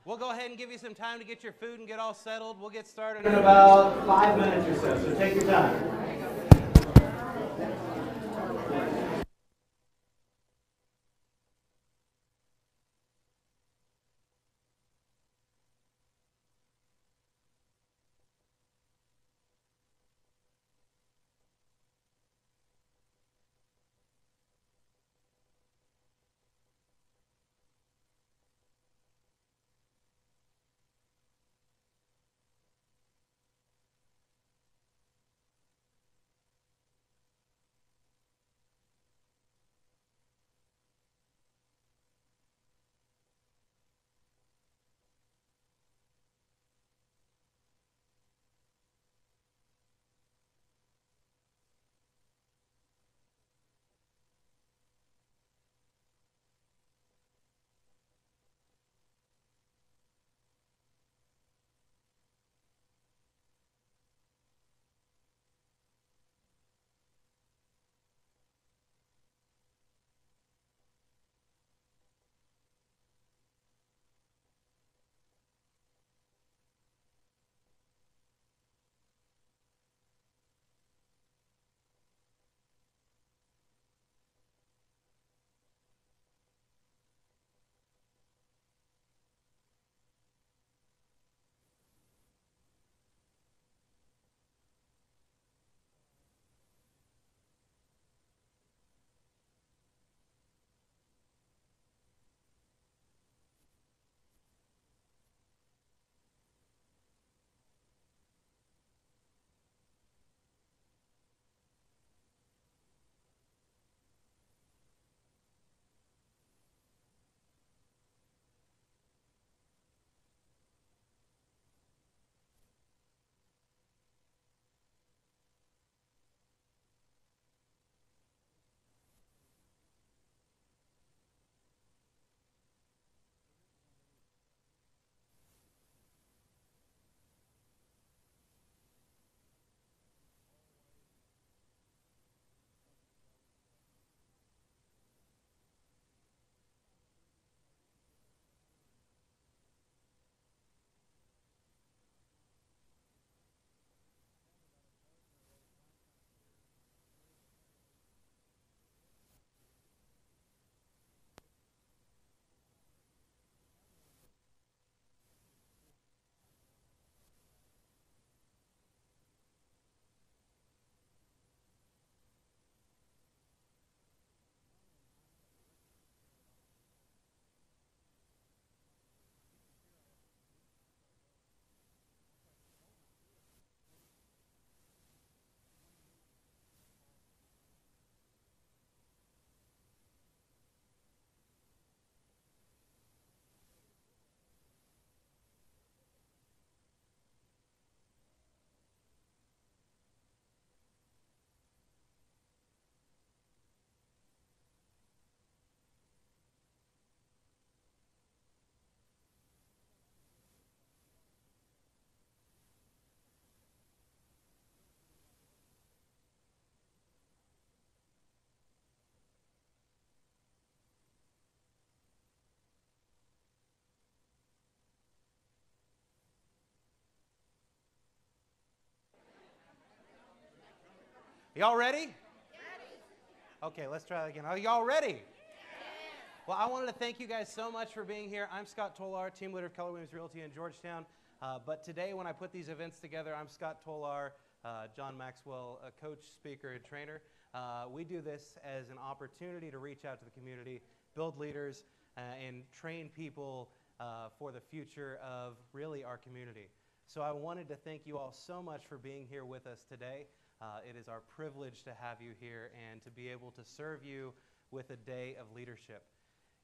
We'll go ahead and give you some time to get your food and get all settled. We'll get started in about 5 minutes or so take your time. Y'all ready? Okay, let's try that again. Are y'all ready? Well, I wanted to thank you guys so much for being here. I'm Scott Tolar, team leader of Keller Williams Realty in Georgetown. But today, when I put these events together, I'm Scott Tolar, John Maxwell, a coach, speaker, and trainer. We do this as an opportunity to reach out to the community, build leaders, and train people for the future of really our community. So I wanted to thank you all so much for being here with us today. It is our privilege to have you here and to be able to serve you with a day of leadership.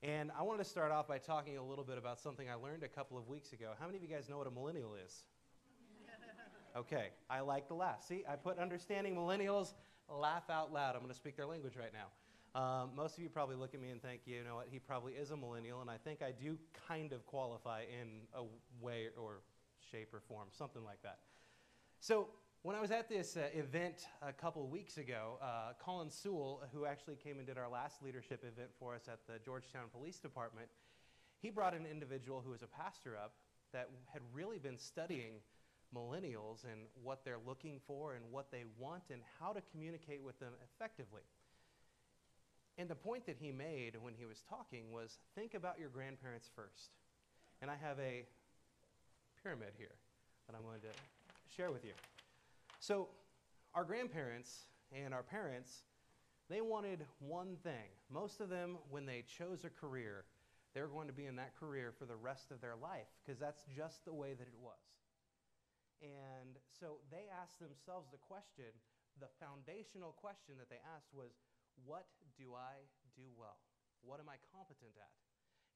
And I wanted to start off by talking a little bit about something I learned a couple of weeks ago. How many of you guys know what a millennial is? Okay, I like to laugh. See, I put understanding millennials, laugh out loud. I'm going to speak their language right now. Most of you probably look at me and think, you know what, he probably is a millennial, and I think I do kind of qualify in a way or shape or form, something like that. So when I was at this event a couple weeks ago, Colin Sewell, who actually came and did our last leadership event for us at the Georgetown Police Department, he brought an individual who was a pastor up that had really been studying millennials and what they're looking for and what they want and how to communicate with them effectively. And the point that he made when he was talking was, think about your grandparents first. And I have a pyramid here that I'm going to share with you. So our grandparents and our parents, they wanted one thing. Most of them, when they chose a career, they were going to be in that career for the rest of their life, because that's just the way that it was. And so they asked themselves the question, the foundational question that they asked was, what do I do well? What am I competent at?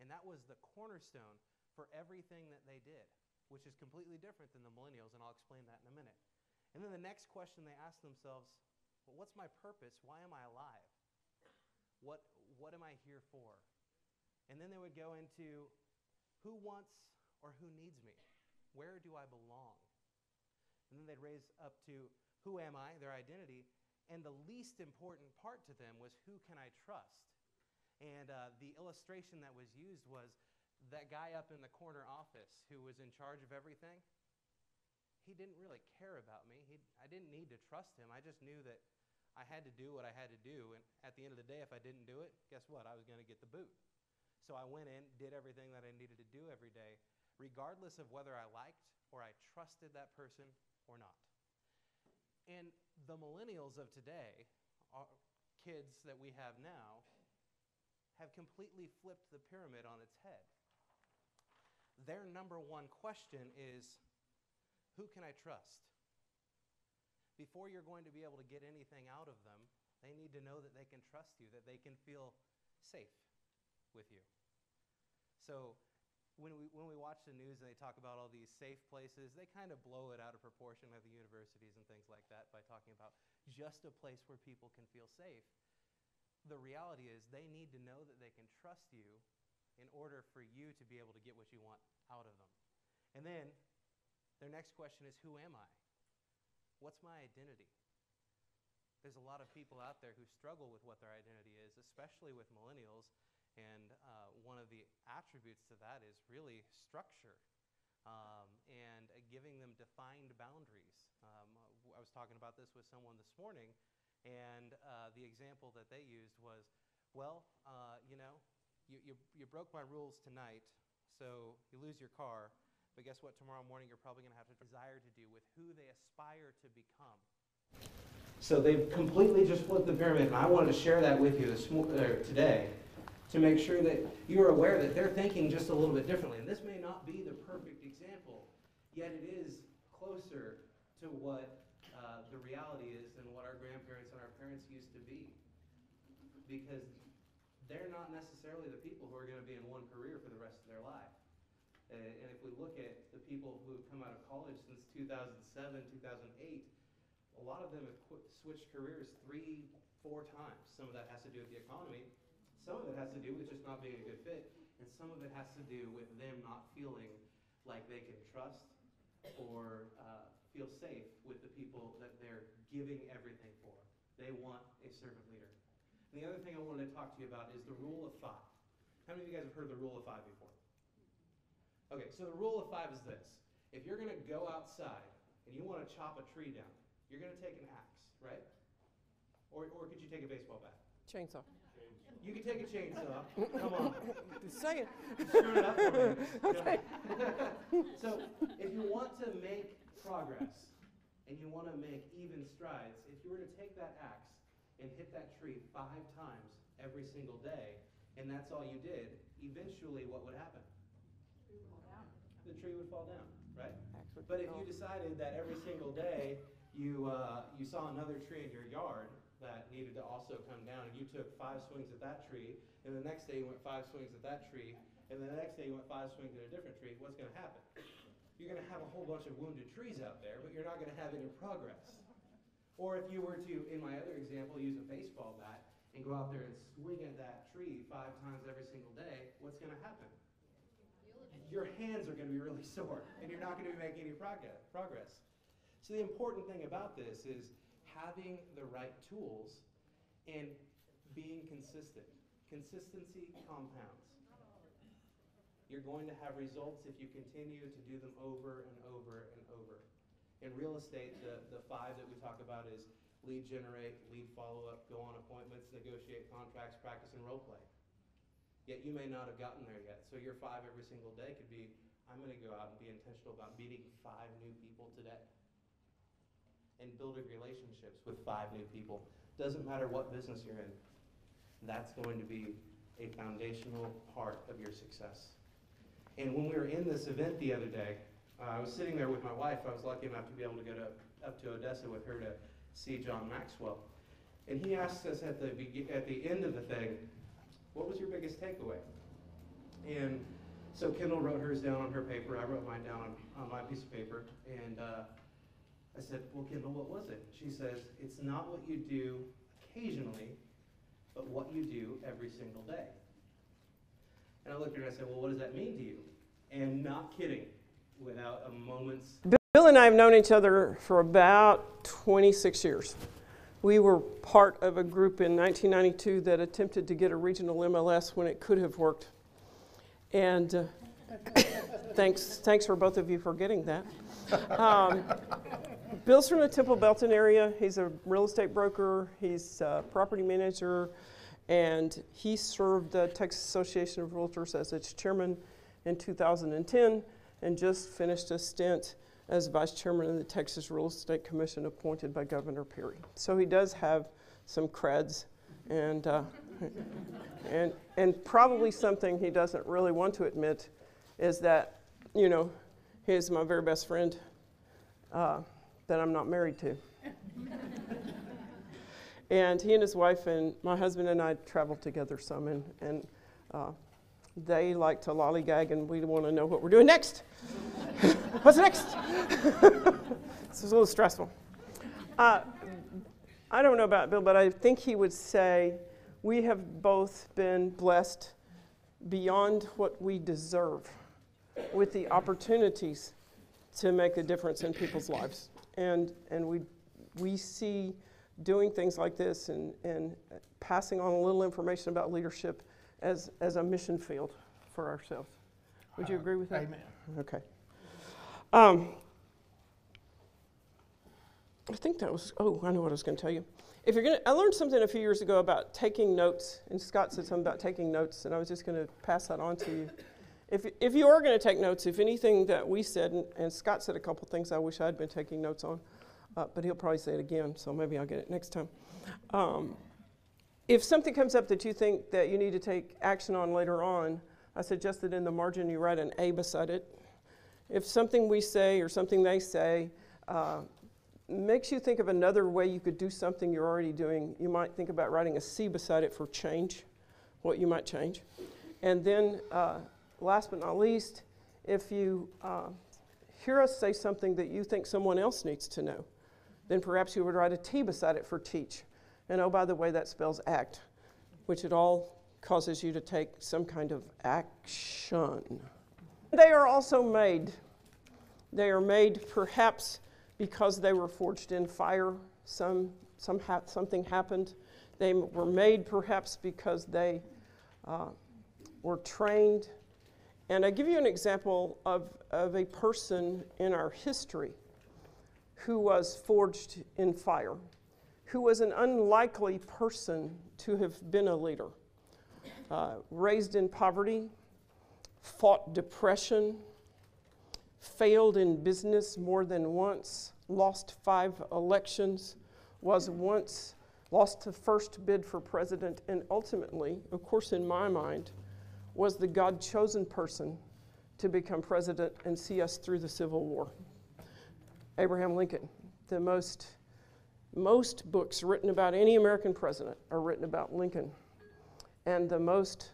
And that was the cornerstone for everything that they did, which is completely different than the millennials, and I'll explain that in a minute. And then the next question they asked themselves, well, what's my purpose? Why am I alive? What am I here for? And then they would go into who wants or who needs me? Where do I belong? And then they'd raise up to who am I, their identity, and the least important part to them was who can I trust? And the illustration that was used was that guy up in the corner office who was in charge of everything. He didn't really care about me. I didn't need to trust him. I just knew that I had to do what I had to do, and at the end of the day, if I didn't do it, guess what? I was going to get the boot. So I went in, did everything that I needed to do every day, regardless of whether I liked or I trusted that person or not. And the millennials of today, kids that we have now, have completely flipped the pyramid on its head. Their number one question is, who can I trust? Before you're going to be able to get anything out of them, they need to know that they can trust you, that they can feel safe with you. So when we watch the news and they talk about all these safe places, they kind of blow it out of proportion at the universities and things like that by talking about just a place where people can feel safe. The reality is they need to know that they can trust you in order for you to be able to get what you want out of them. And then their next question is, who am I? What's my identity? There's a lot of people out there who struggle with what their identity is, especially with millennials. And one of the attributes to that is really structure and giving them defined boundaries. I was talking about this with someone this morning, and the example that they used was, well, you broke my rules tonight, so you lose your car, but guess what? Tomorrow morning you're probably going to have a desire to do with who they aspire to become. So they've completely just flipped the pyramid, and I wanted to share that with you today, to make sure that you're aware that they're thinking just a little bit differently. And this may not be the perfect example, yet it is closer to what the reality is than what our grandparents and our parents used to be. Because they're not necessarily the people who are going to be in one career for the rest of their life. And if we look at the people who have come out of college since 2007, 2008, a lot of them have switched careers 3-4 times. Some of that has to do with the economy. Some of it has to do with just not being a good fit, and some of it has to do with them not feeling like they can trust or feel safe with the people that they're giving everything for. They want a servant leader. And the other thing I wanted to talk to you about is the rule of 5. How many of you guys have heard the rule of 5 before? Okay, so the rule of 5 is this. If you're going to go outside and you want to chop a tree down, you're going to take an axe, right? Or could you take a baseball bat? Chainsaw. You can take a chainsaw. Come on. Just saying. Screw it up for me. Okay. So if you want to make progress and you want to make even strides, if you were to take that axe and hit that tree 5 times every single day, and that's all you did, eventually what would happen? The tree would fall down, right? But if you decided that every single day you saw another tree in your yard that needed to also come down, and you took 5 swings at that tree, and the next day you went 5 swings at that tree, and the next day you went 5 swings at a different tree, what's going to happen? You're going to have a whole bunch of wounded trees out there, but you're not going to have any progress. Or if you were to, in my other example, use a baseball bat and go out there and swing at that tree 5 times every single day, what's going to happen? Your hands are going to be really sore, and you're not going to be making any progress. So the important thing about this is having the right tools and being consistent. Consistency compounds. You're going to have results if you continue to do them over and over and over. In real estate, the 5 that we talk about is lead generate, lead follow-up, go on appointments, negotiate contracts, practice, and role play. Yet you may not have gotten there yet. So your 5 every single day could be, I'm going to go out and be intentional about meeting 5 new people today and building relationships with 5 new people. Doesn't matter what business you're in. That's going to be a foundational part of your success. And when we were in this event the other day, I was sitting there with my wife. I was lucky enough to be able to go up to Odessa with her to see John Maxwell. And he asked us at the end of the thing, what was your biggest takeaway? And so Kendall wrote hers down on her paper. I wrote mine down on my piece of paper. And I said, well, Kendall, what was it? She says, it's not what you do occasionally, but what you do every single day. And I looked at her and I said, well, what does that mean to you? And not kidding, without a moment's... Bill and I have known each other for about 26 years. We were part of a group in 1992 that attempted to get a regional MLS when it could have worked. And thanks for both of you for getting that. Bill's from the Temple Belton area. He's a real estate broker. He's a property manager. And he served the Texas Association of Realtors as its chairman in 2010 and just finished a stint as vice chairman of the Texas Real Estate Commission appointed by Governor Perry. So he does have some creds and probably something he doesn't really want to admit is that, you know, he's my very best friend that I'm not married to. And he and his wife and my husband and I traveled together some, and they like to lollygag, and we want to know what we're doing next. What's next? This is a little stressful. I don't know about Bill, but I think he would say we have both been blessed beyond what we deserve with the opportunities to make a difference in people's lives. And we see doing things like this and passing on a little information about leadership as a mission field for ourselves. Would you agree with that? Amen. Okay. I think that was, I know what I was going to tell you. I learned something a few years ago about taking notes, and Scott said something about taking notes, and I was just going to pass that on to you. If you are going to take notes, if anything that we said, and Scott said a couple things I wish I'd been taking notes on, but he'll probably say it again, so maybe I'll get it next time. If something comes up that you think that you need to take action on later on, I suggest that in the margin you write an A beside it. If something we say or something they say makes you think of another way you could do something you're already doing, you might think about writing a C beside it for change, what you might change. And then last but not least, if you hear us say something that you think someone else needs to know, then perhaps you would write a T beside it for teach. And oh, by the way, that spells act, which it all causes you to take some kind of action. They are also made. They are made perhaps because they were forged in fire. Something happened. They were made perhaps because they were trained. And I give you an example of a person in our history who was forged in fire, who was an unlikely person to have been a leader. Raised in poverty, fought depression, failed in business more than once, lost 5 elections, lost the first bid for president, and ultimately, of course in my mind, was the God-chosen person to become president and see us through the Civil War. Abraham Lincoln. The most books written about any American president are written about Lincoln. And the most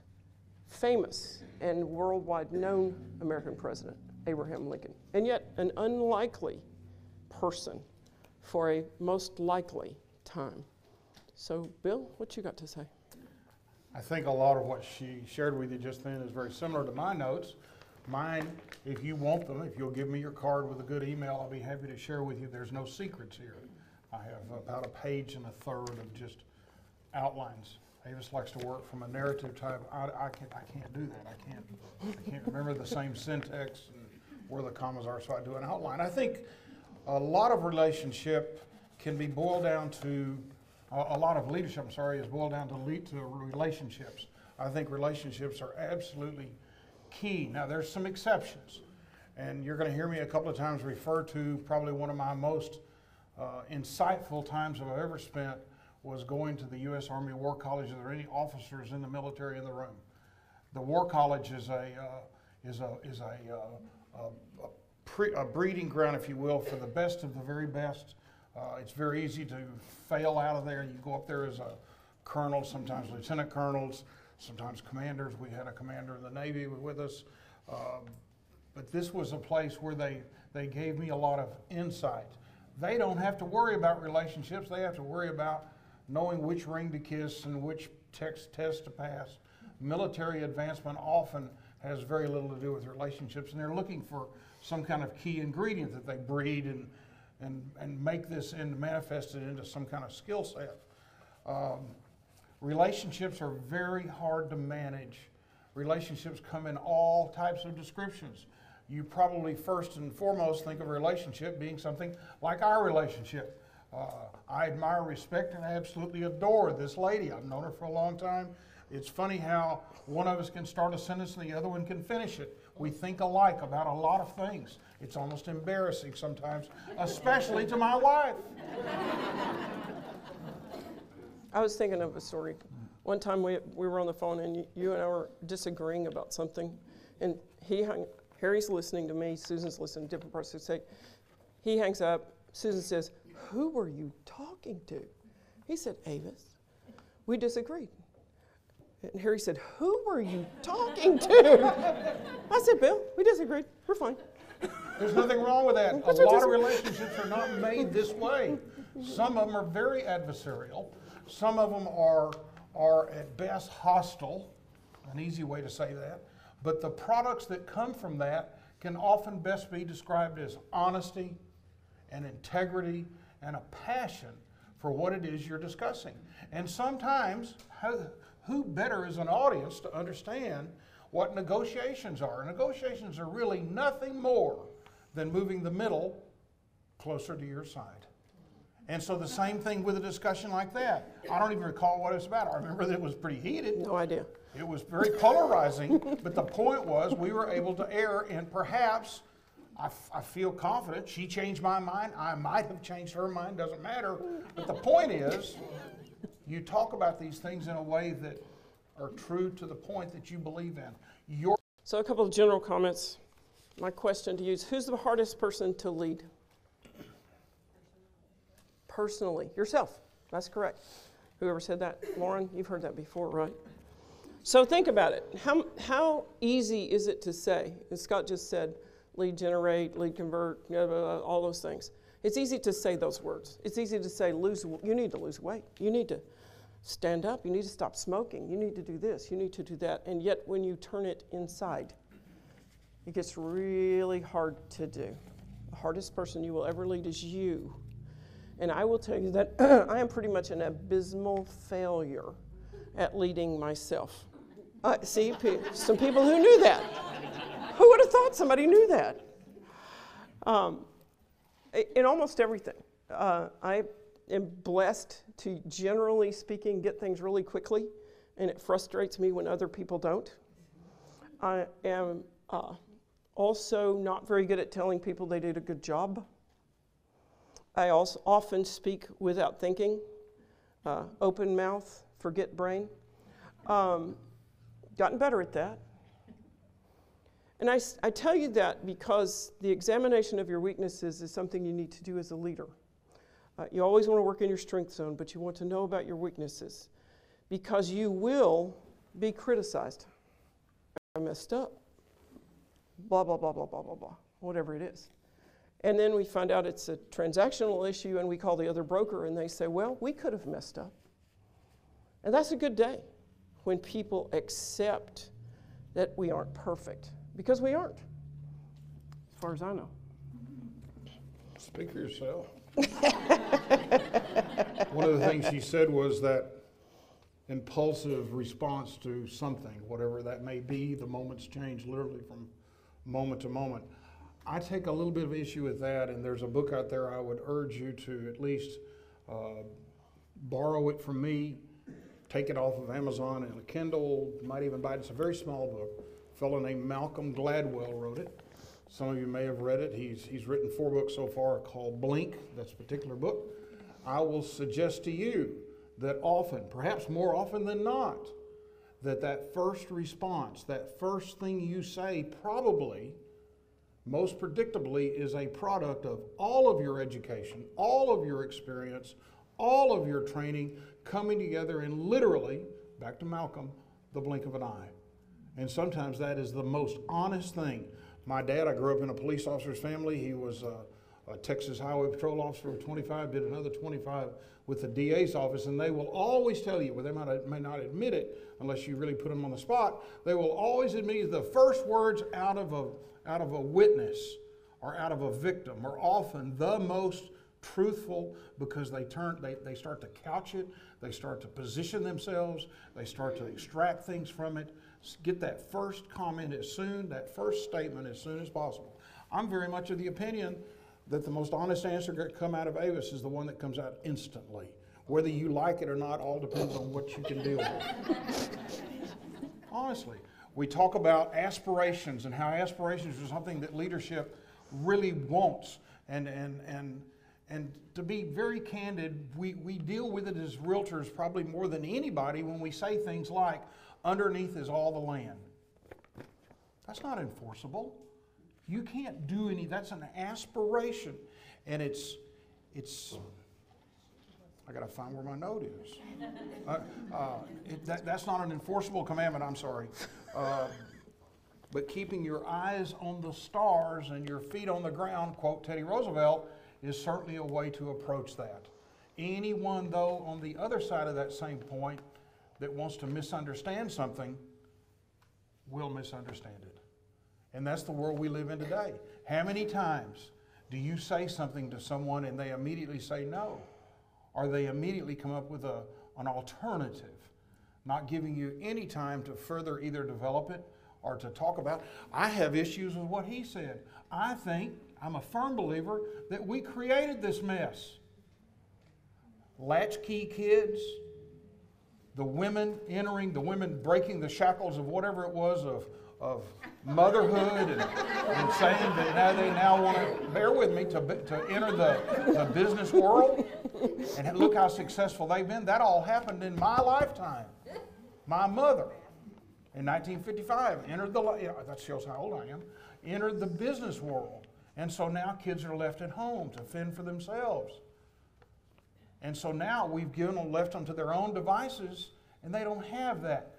famous and worldwide known American president, Abraham Lincoln. And yet an unlikely person for a most likely time. So Bill, what you got to say? I think a lot of what she shared with you just then is very similar to my notes. Mine, if you want them, if you'll give me your card with a good email, I'll be happy to share with you. There's no secrets here. I have about 1.33 pages of just outlines Avis likes to work from a narrative type. I can't do that. I can't remember the same syntax and where the commas are, so I do an outline. I think a lot of relationship can be boiled down to, a lot of leadership, is boiled down to relationships. I think relationships are absolutely key. Now, there's some exceptions, and you're going to hear me a couple of times refer to probably one of my most insightful times I've ever spent was going to the U.S. Army War College. Are there any officers in the military in the room? The War College is a breeding ground, if you will, for the best of the very best. It's very easy to fail out of there. You go up there as a colonel, sometimes lieutenant colonels, sometimes commanders. We had a commander in the Navy with us. But this was a place where they gave me a lot of insight. They don't have to worry about relationships. They have to worry about knowing which ring to kiss and which test to pass. Military advancement often has very little to do with relationships, and they're looking for some kind of key ingredient that they breed and make this and manifest it into some kind of skill set. Relationships are very hard to manage. Relationships come in all types of descriptions. You probably first and foremost think of a relationship being something like our relationship. I admire, respect, and absolutely adore this lady. I've known her for a long time. It's funny how one of us can start a sentence and the other one can finish it. We think alike about a lot of things. It's almost embarrassing sometimes, especially to my wife. I was thinking of a story. One time we were on the phone and you and I were disagreeing about something, and Harry's listening to me, Susan's listening to different parts of the state. He hangs up, Susan says, "Who were you talking to?" He said, "Avis." We disagreed. And Harry said, "Who were you talking to?" I said, "Bill, we disagreed. We're fine." There's nothing wrong with that. A lot of relationships are not made this way. Some of them are very adversarial. Some of them are at best hostile, an easy way to say that. But the products that come from that can often best be described as honesty and integrity and a passion for what it is you're discussing. And sometimes, who better as an audience to understand what negotiations are? Negotiations are really nothing more than moving the middle closer to your side. And so the same thing with a discussion like that. I don't even recall what it was about. I remember that it was pretty heated. No idea. It was very polarizing, but the point was we were able to err, and perhaps, I feel confident, she changed my mind. I might have changed her mind, doesn't matter. But the point is, you talk about these things in a way that are true to the point that you believe in. So a couple of general comments. My question to you is, who's the hardest person to lead? Personally. Yourself. That's correct. Whoever said that? Lauren, you've heard that before, right? So think about it. How easy is it to say, as Scott just said, lead generate, lead convert, all those things. It's easy to say those words. It's easy to say, you need to lose weight. You need to stand up. You need to stop smoking. You need to do this. You need to do that. And yet when you turn it inside, it gets really hard to do. The hardest person you will ever lead is you. And I will tell you that I am pretty much an abysmal failure at leading myself. See, some people who knew that. Who would have thought somebody knew that? In almost everything. I am blessed to, generally speaking, get things really quickly, and it frustrates me when other people don't. I am also not very good at telling people they did a good job. I also often speak without thinking, open mouth, forget brain. Gotten better at that. And I tell you that because the examination of your weaknesses is something you need to do as a leader. You always want to work in your strength zone, but you want to know about your weaknesses because you will be criticized. I messed up. Blah, blah, blah, blah, blah, blah, blah, whatever it is. And then we find out it's a transactional issue and we call the other broker and they say, well, we could have messed up. And that's a good day when people accept that we aren't perfect, because we aren't, as far as I know. Speak for yourself. One of the things she said was that impulsive response to something, whatever that may be. The moments change literally from moment to moment. I take a little bit of issue with that, and there's a book out there I would urge you to at least borrow it from me, take it off of Amazon and a Kindle, might even buy it. It's a very small book. A fellow named Malcolm Gladwell wrote it. Some of you may have read it. He's written 4 books so far called Blink, that's a particular book. I will suggest to you that often, perhaps more often than not, that first response, that first thing you say probably, most predictably, is a product of all of your education, all of your experience, all of your training coming together in literally, back to Malcolm, the blink of an eye. And sometimes that is the most honest thing. My dad, I grew up in a police officer's family. He was a Texas Highway Patrol officer for 25, did another 25 with the DA's office, and they will always tell you, well, they may not admit it unless you really put them on the spot, they will always admit the first words out of a witness or out of a victim are often the most truthful, because they start to couch it, they start to position themselves, they start to extract things from it, get that first comment that first statement as soon as possible. I'm very much of the opinion that the most honest answer that come out of Avis is the one that comes out instantly. Whether you like it or not all depends on what you can deal with. Honestly, we talk about aspirations and how aspirations are something that leadership really wants. And to be very candid, we deal with it as realtors probably more than anybody when we say things like, underneath is all the land. That's not enforceable. You can't do any, that's an aspiration. And it's I gotta find where my note is. That's not an enforceable commandment, I'm sorry. But keeping your eyes on the stars and your feet on the ground, quote Teddy Roosevelt, is certainly a way to approach that. Anyone, though, on the other side of that same point that wants to misunderstand something will misunderstand it. And that's the world we live in today. How many times do you say something to someone and they immediately say no? Or they immediately come up with an alternative, not giving you any time to further either develop it or to talk about it. I have issues with what he said. I'm a firm believer that we created this mess. Latchkey kids, the women breaking the shackles of whatever it was of motherhood and saying that now they want to, bear with me, to enter the business world. And look how successful they've been. That all happened in my lifetime. My mother, in 1955, that shows how old I am, entered the business world. And so now kids are left at home to fend for themselves. And so now we've left them to their own devices, and they don't have that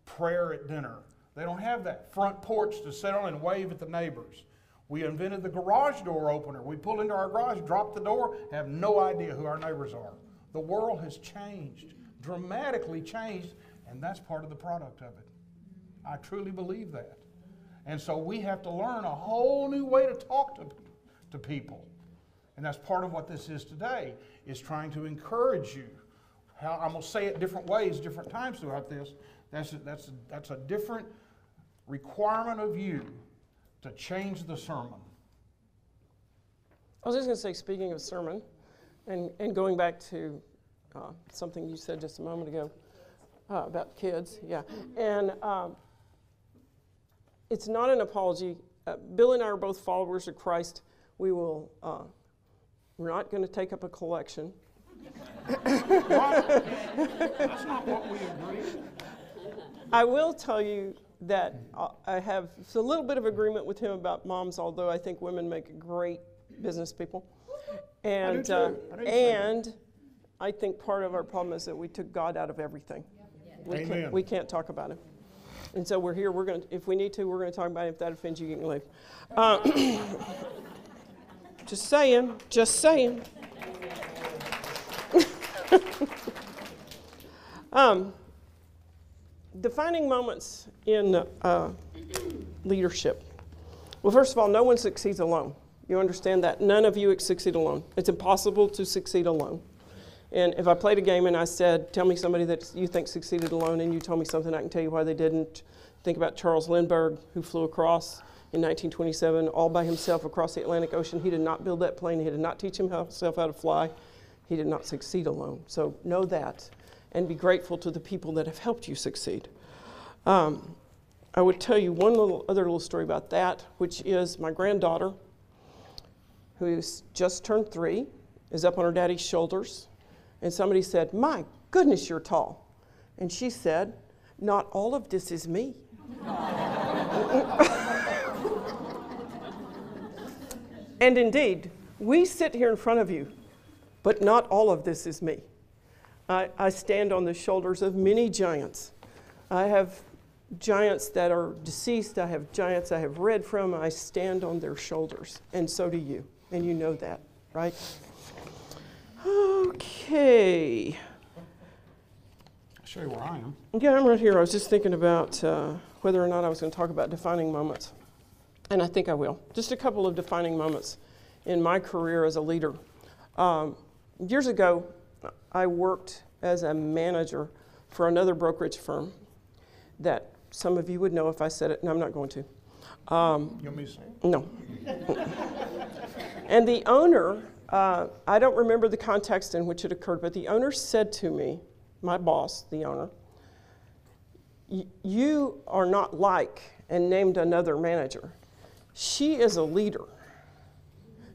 prayer at dinner. They don't have that front porch to sit on and wave at the neighbors. We invented the garage door opener. We pull into our garage, drop the door, have no idea who our neighbors are. The world has changed, dramatically changed, and that's part of the product of it. I truly believe that. And so we have to learn a whole new way to talk to people. And that's part of what this is today, is trying to encourage you. I'm going to say it different ways, different times throughout this. That's a different requirement of you to change the sermon. I was just going to say, speaking of sermon, and going back to something you said just a moment ago about kids, yeah. And it's not an apology. Bill and I are both followers of Christ. We're not going to take up a collection. That's not what we agreed. I will tell you that I have a little bit of agreement with him about moms, although I think women make great business people. And I do too. I think part of our problem is that we took God out of everything. Amen. We can't talk about him. And so we're here. If we need to, we're going to talk about it. If that offends you, you can leave. Just saying. Defining moments in leadership. Well, first of all, no one succeeds alone. You understand that? None of you succeed alone. It's impossible to succeed alone. And if I played a game and I said, tell me somebody that you think succeeded alone, and you told me something, I can tell you why they didn't. Think about Charles Lindbergh, who flew across in 1927 all by himself across the Atlantic Ocean. He did not build that plane. He did not teach himself how to fly. He did not succeed alone. So know that and be grateful to the people that have helped you succeed. I would tell you one other little story about that, which is my granddaughter, who is just turned 3, is up on her daddy's shoulders, and somebody said, "My goodness, you're tall." And she said, "Not all of this is me." And indeed, we sit here in front of you, but not all of this is me. I stand on the shoulders of many giants. I have giants that are deceased. I have giants I have read from. I stand on their shoulders, and so do you. And you know that, right? Okay. I'll show you where I am. Yeah, I'm right here. I was just thinking about whether or not I was going to talk about defining moments. And I think I will. Just a couple of defining moments in my career as a leader. Years ago, I worked as a manager for another brokerage firm that some of you would know if I said it, and I'm not going to. You want me to say it? No. And the owner, I don't remember the context in which it occurred, but the owner said to me, my boss, the owner, "You are not like," and named another manager. "She is a leader.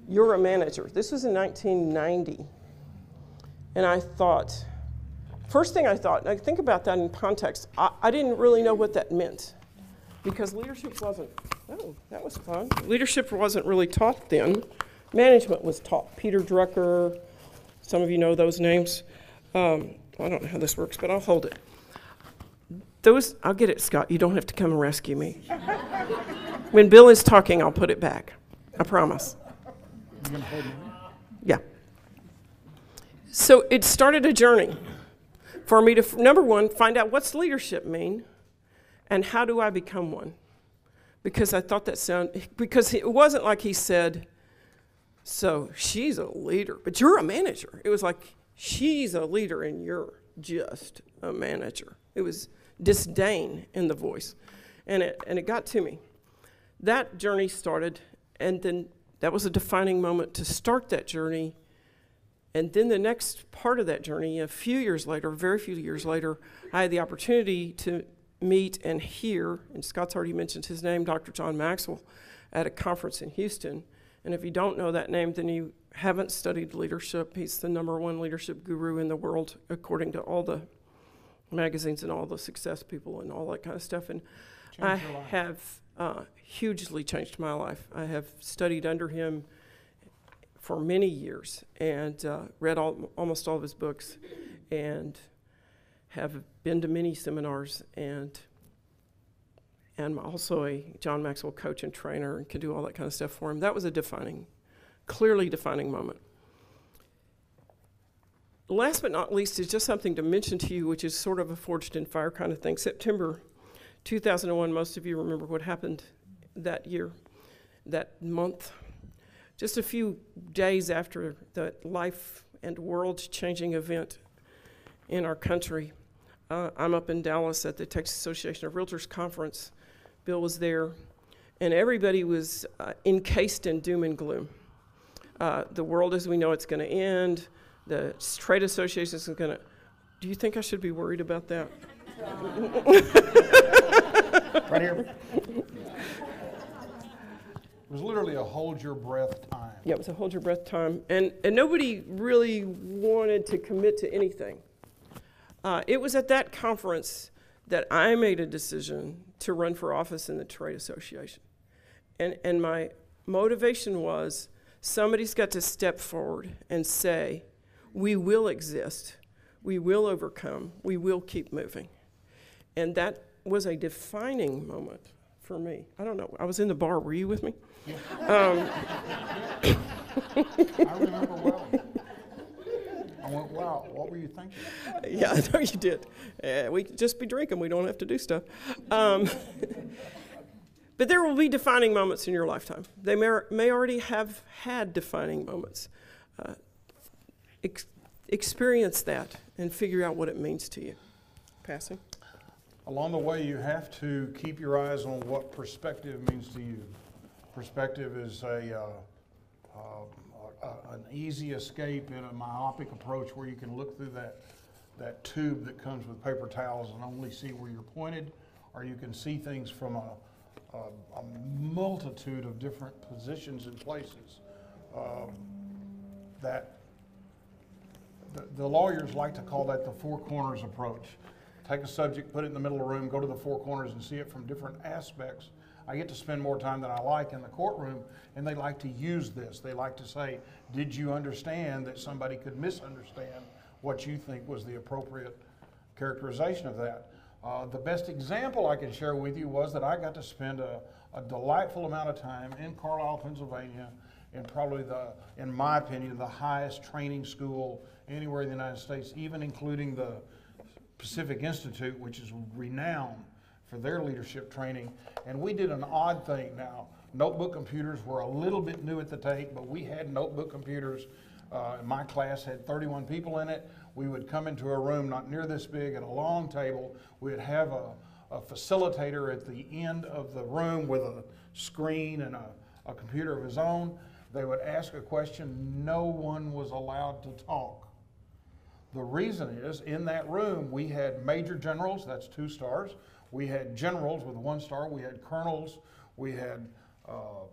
You're a manager." This was in 1990. And I thought, first thing I thought, and I think about that in context, I didn't really know what that meant. Because leadership wasn't, oh, that was fun. Leadership wasn't really taught then. Management was taught. Peter Drucker, some of you know those names. I don't know how this works, but I'll hold it. I'll get it, Scott. You don't have to come and rescue me. When Bill is talking, I'll put it back. I promise. You gonna hold me? Yeah. So it started a journey for me to, number one, find out what's leadership mean and how do I become one? Because I thought because it wasn't like he said, "So she's a leader, but you're a manager." It was like, "She's a leader and you're just a manager." It was disdain in the voice. And it got to me. That journey started, and then that was a defining moment to start that journey. And then the next part of that journey, a few years later, very few years later, I had the opportunity to meet and hear, and Scott's already mentioned his name, Dr. John Maxwell, at a conference in Houston. And if you don't know that name, then you haven't studied leadership. He's the #1 leadership guru in the world, according to all the magazines and all the success people and all that kind of stuff. And I have hugely changed my life. I have studied under him for many years and read almost all of his books and have been to many seminars and I'm also a John Maxwell coach and trainer and can do all that kind of stuff for him. That was a clearly defining moment. Last but not least is just something to mention to you, which is sort of a forged in fire kind of thing. September 2001, most of you remember what happened that year, that month. Just a few days after the life and world-changing event in our country, I'm up in Dallas at the Texas Association of Realtors conference. Bill was there, and everybody was encased in doom and gloom. The world as we know it's going to end. The trade association is going to. Do you think I should be worried about that? Right here. It was literally a hold your breath time. Yeah, it was a hold your breath time. And nobody really wanted to commit to anything. It was at that conference that I made a decision to run for office in the trade association. And my motivation was somebody's got to step forward and say, we will exist, we will overcome, we will keep moving. And that was a defining moment for me. I don't know, I was in the bar, were you with me? Yeah. I remember well. I went, wow, what were you thinking? Yeah, I know you did. We could just be drinking, we don't have to do stuff. But there will be defining moments in your lifetime. They may already have had defining moments. experience that and figure out what it means to you. Passing. Along the way, you have to keep your eyes on what perspective means to you. Perspective is an easy escape in a myopic approach where you can look through that tube that comes with paper towels and only see where you're pointed, or you can see things from a multitude of different positions and places. The lawyers like to call that the four corners approach. Take a subject, put it in the middle of the room, go to the four corners and see it from different aspects. I get to spend more time than I like in the courtroom, and they like to use this. They like to say, did you understand that somebody could misunderstand what you think was the appropriate characterization of that? The best example I can share with you was that I got to spend a delightful amount of time in Carlisle, Pennsylvania, in probably in my opinion, the highest training school anywhere in the United States, even including the Pacific Institute, which is renowned for their leadership training. And we did an odd thing. Now, notebook computers were a little bit new at the tape, but we had notebook computers. My class had 31 people in it. We would come into a room not near this big at a long table. We'd have a facilitator at the end of the room with a screen and a computer of his own. They would ask a question. No one was allowed to talk. The reason is, in that room, we had major generals, that's 2 stars. We had generals with 1 star. We had colonels. We had a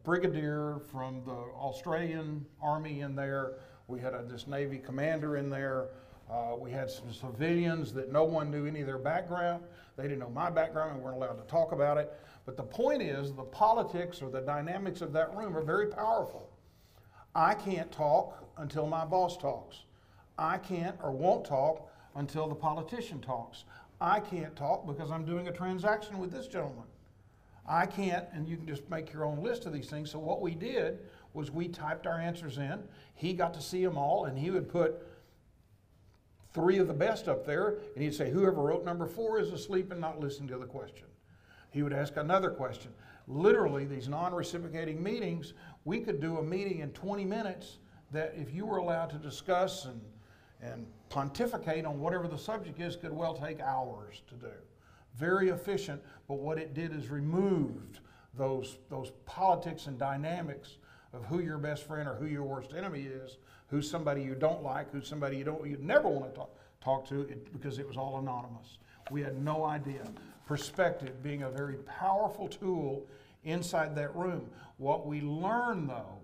brigadier from the Australian Army in there. We had this Navy commander in there. We had some civilians that no one knew any of their background. They didn't know my background and weren't allowed to talk about it. But the point is, the politics or the dynamics of that room are very powerful. I can't talk until my boss talks. I can't or won't talk until the politician talks. I can't talk because I'm doing a transaction with this gentleman. I can't, and you can just make your own list of these things. So what we did was we typed our answers in. He got to see them all, and he would put 3 of the best up there, and he'd say, whoever wrote number 4 is asleep and not listening to the question. He would ask another question. Literally, these non-reciprocating meetings, we could do a meeting in 20 minutes that if you were allowed to discuss and pontificate on whatever the subject is, could well take hours to do. Very efficient, but what it did is removed those politics and dynamics of who your best friend or who your worst enemy is, who's somebody you don't like, who's somebody you'd never want to talk to, because it was all anonymous. We had no idea. Perspective being a very powerful tool inside that room. What we learn, though,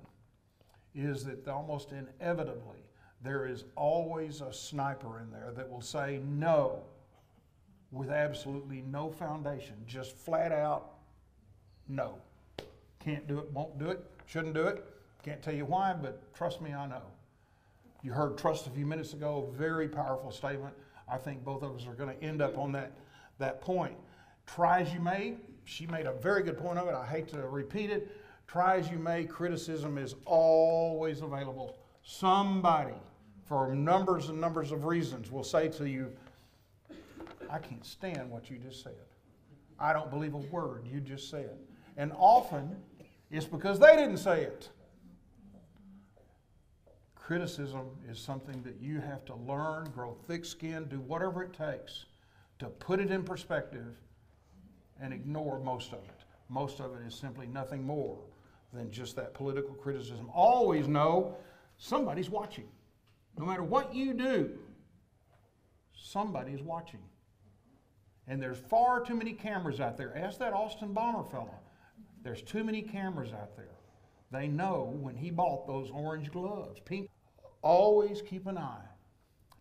is that almost inevitably there is always a sniper in there that will say no with absolutely no foundation, just flat out no. Can't do it, won't do it, shouldn't do it, can't tell you why, but trust me, I know. You heard trust a few minutes ago, very powerful statement. I think both of us are going to end up on that point. Try as you may, she made a very good point of it. I hate to repeat it. Try as you may, criticism is always available. Somebody, for numbers and numbers of reasons, will say to you, I can't stand what you just said. I don't believe a word you just said. And often, it's because they didn't say it. Criticism is something that you have to learn, grow thick-skinned, do whatever it takes to put it in perspective and ignore most of it. Most of it is simply nothing more than just that political criticism. Always know somebody's watching. No matter what you do, somebody's watching. And there's far too many cameras out there. Ask that Austin Bomber fella. There's too many cameras out there. They know when he bought those orange gloves, pink. Always keep an eye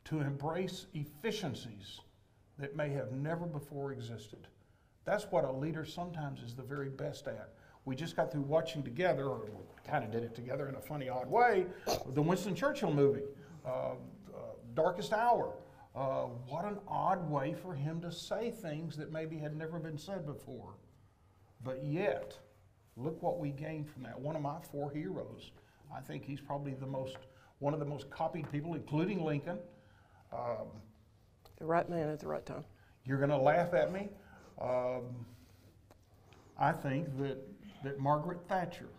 to embrace efficiencies that may have never before existed. That's what a leader sometimes is the very best at. We just got through watching together, or kind of did it together in a funny, odd way, the Winston Churchill movie, Darkest Hour. What an odd way for him to say things that maybe had never been said before. But yet, look what we gained from that. One of my 4 heroes. I think he's probably one of the most copied people, including Lincoln. The right man at the right time. You're going to laugh at me. I think that Margaret Thatcher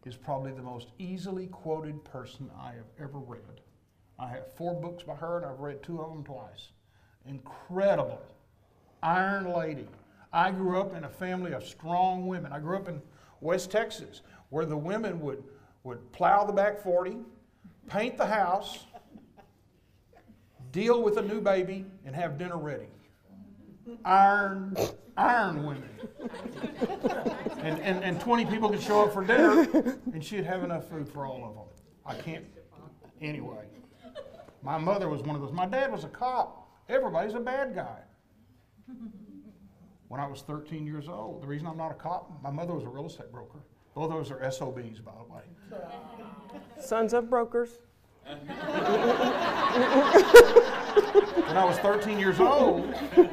is probably the most easily quoted person I have ever read. I have 4 books by her, and I've read 2 of them twice. Incredible. Iron lady. I grew up in a family of strong women. I grew up in West Texas, where the women would plow the back 40, paint the house, deal with a new baby, and have dinner ready. Iron women. And 20 people could show up for dinner, and she'd have enough food for all of them. I can't, anyway. My mother was one of those. My dad was a cop. Everybody's a bad guy. When I was 13 years old, the reason I'm not a cop, my mother was a real estate broker. Both of us are SOBs, by the way. Sons of brokers. When I was 13 years old,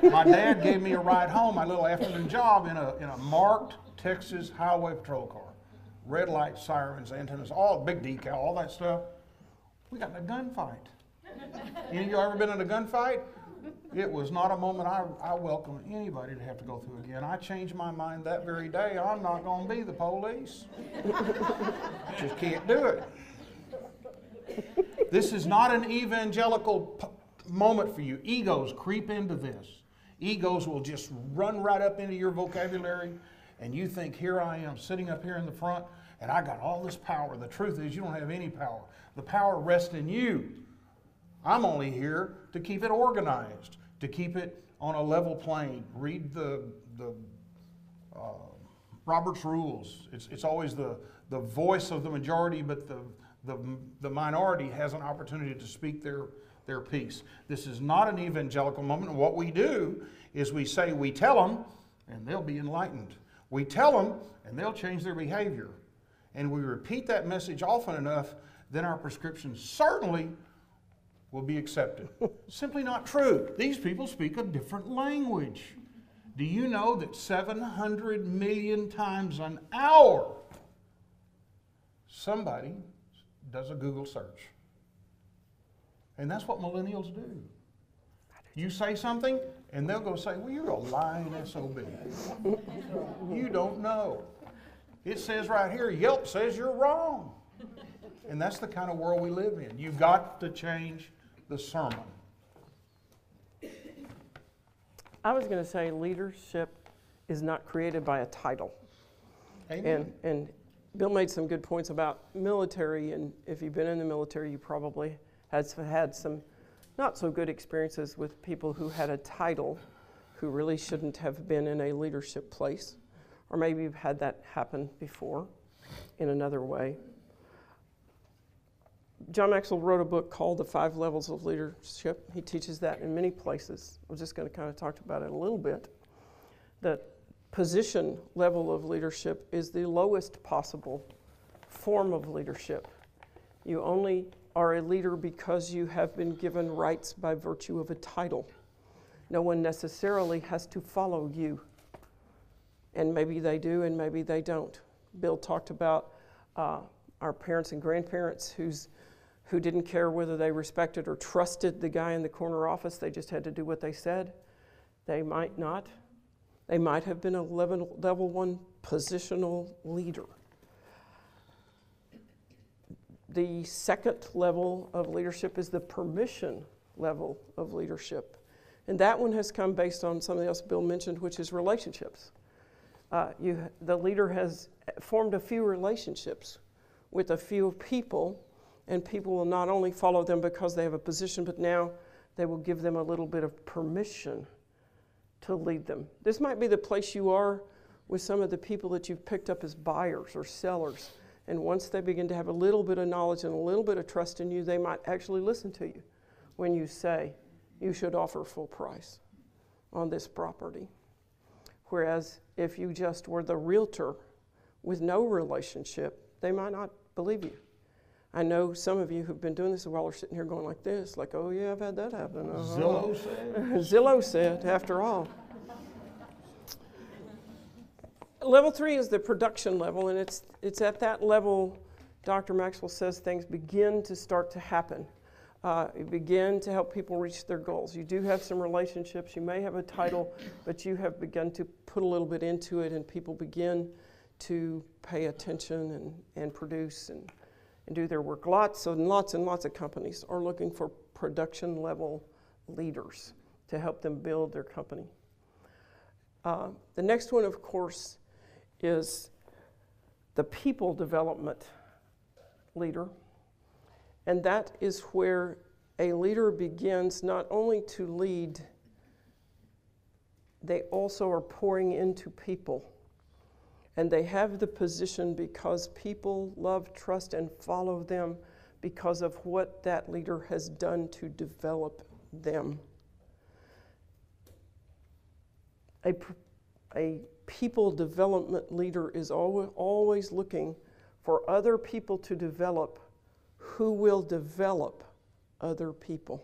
my dad gave me a ride home, my little afternoon job, in a marked Texas highway patrol car. Red lights, sirens, antennas, all big decal, all that stuff. We got in a gunfight. Any of you ever been in a gunfight? It was not a moment I welcome anybody to have to go through again. I changed my mind that very day. I'm not going to be the police. Just can't do it. This is not an evangelical moment for you. Egos creep into this. Egos will just run right up into your vocabulary, and you think, here I am sitting up here in the front, and I got all this power. The truth is, you don't have any power. The power rests in you. I'm only here to keep it organized, to keep it on a level plane. Read the Robert's Rules. It's always the voice of the majority, but the minority has an opportunity to speak their piece. This is not an evangelical moment. And what we do is we say, we tell them, and they'll be enlightened. We tell them, and they'll change their behavior. And we repeat that message often enough, then our prescription certainly will be accepted. Simply not true. These people speak a different language. Do you know that 700 million times an hour somebody does a Google search? And that's what millennials do. You say something, and they'll go say, well, you're a lying SOB. You don't know. It says right here, Yelp says you're wrong. And that's the kind of world we live in. You've got to change the sermon. I was going to say leadership is not created by a title. Amen. And Bill made some good points about military, and if you've been in the military, you probably has had some not so good experiences with people who had a title who really shouldn't have been in a leadership place, or maybe you've had that happen before in another way. John Maxwell wrote a book called The 5 Levels of Leadership. He teaches that in many places. I'm just going to kind of talk about it a little bit. The position level of leadership is the lowest possible form of leadership. You only are a leader because you have been given rights by virtue of a title. No one necessarily has to follow you. And maybe they do and maybe they don't. Bill talked about our parents and grandparents who didn't care whether they respected or trusted the guy in the corner office. They just had to do what they said. They might not. They might have been a level 1 positional leader. The second level of leadership is the permission level of leadership. And that one has come based on something else Bill mentioned, which is relationships. The leader has formed a few relationships with a few people, and people will not only follow them because they have a position, but now they will give them a little bit of permission to lead them. This might be the place you are with some of the people that you've picked up as buyers or sellers. And once they begin to have a little bit of knowledge and a little bit of trust in you, they might actually listen to you when you say you should offer full price on this property. Whereas if you just were the realtor with no relationship, they might not believe you. I know some of you who've been doing this a while are sitting here going like this, like, oh yeah, I've had that happen. Zillow said. Zillow said, after all. Level 3 is the production level, and it's at that level, Dr. Maxwell says, things begin to start to happen. You begin to help people reach their goals. You do have some relationships. You may have a title, but you have begun to put a little bit into it, and people begin to pay attention and produce and do their work. Lots and lots of companies are looking for production level leaders to help them build their company. The next one, of course, is the people development leader. And that is where a leader begins not only to lead, they also are pouring into people. And they have the position because people love, trust, and follow them because of what that leader has done to develop them. A people development leader is always looking for other people to develop who will develop other people.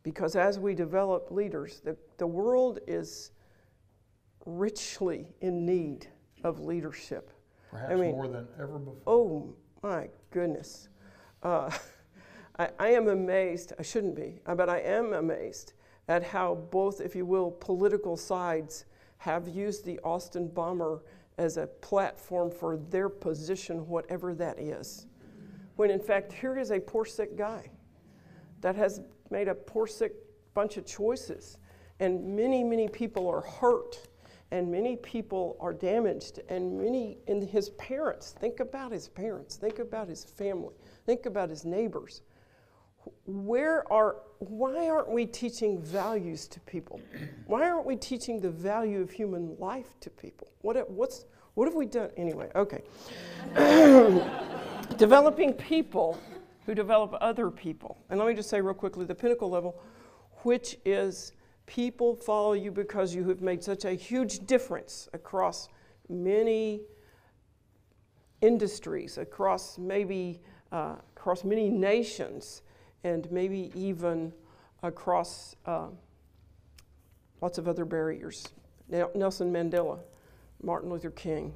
Because as we develop leaders, the world is richly in need of leadership. Perhaps more than ever before. Oh my goodness. I am amazed, I shouldn't be, but I am amazed at how both, if you will, political sides have used the Austin bomber as a platform for their position, whatever that is. When in fact, here is a poor sick guy that has made a poor sick bunch of choices. And many people are hurt, and many people are damaged, and his parents, think about his parents, think about his family, think about his neighbors. Why aren't we teaching values to people? Why aren't we teaching the value of human life to people? What have we done? Anyway, okay. Developing people who develop other people. And let me just say real quickly, the pinnacle level, which is people follow you because you have made such a huge difference across many industries, across many nations, and maybe even across lots of other barriers. Nelson Mandela, Martin Luther King,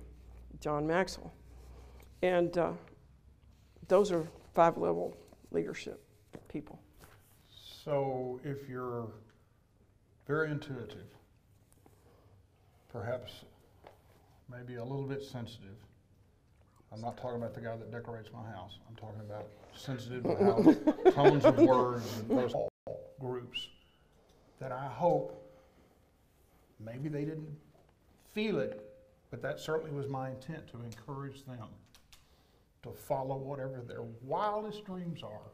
John Maxwell. And those are 5-level leadership people. So if you're very intuitive, perhaps maybe a little bit sensitive, I'm not talking about the guy that decorates my house. I'm talking about sensitive to how tones of words and those groups that I hope maybe they didn't feel it, but that certainly was my intent, to encourage them to follow whatever their wildest dreams are.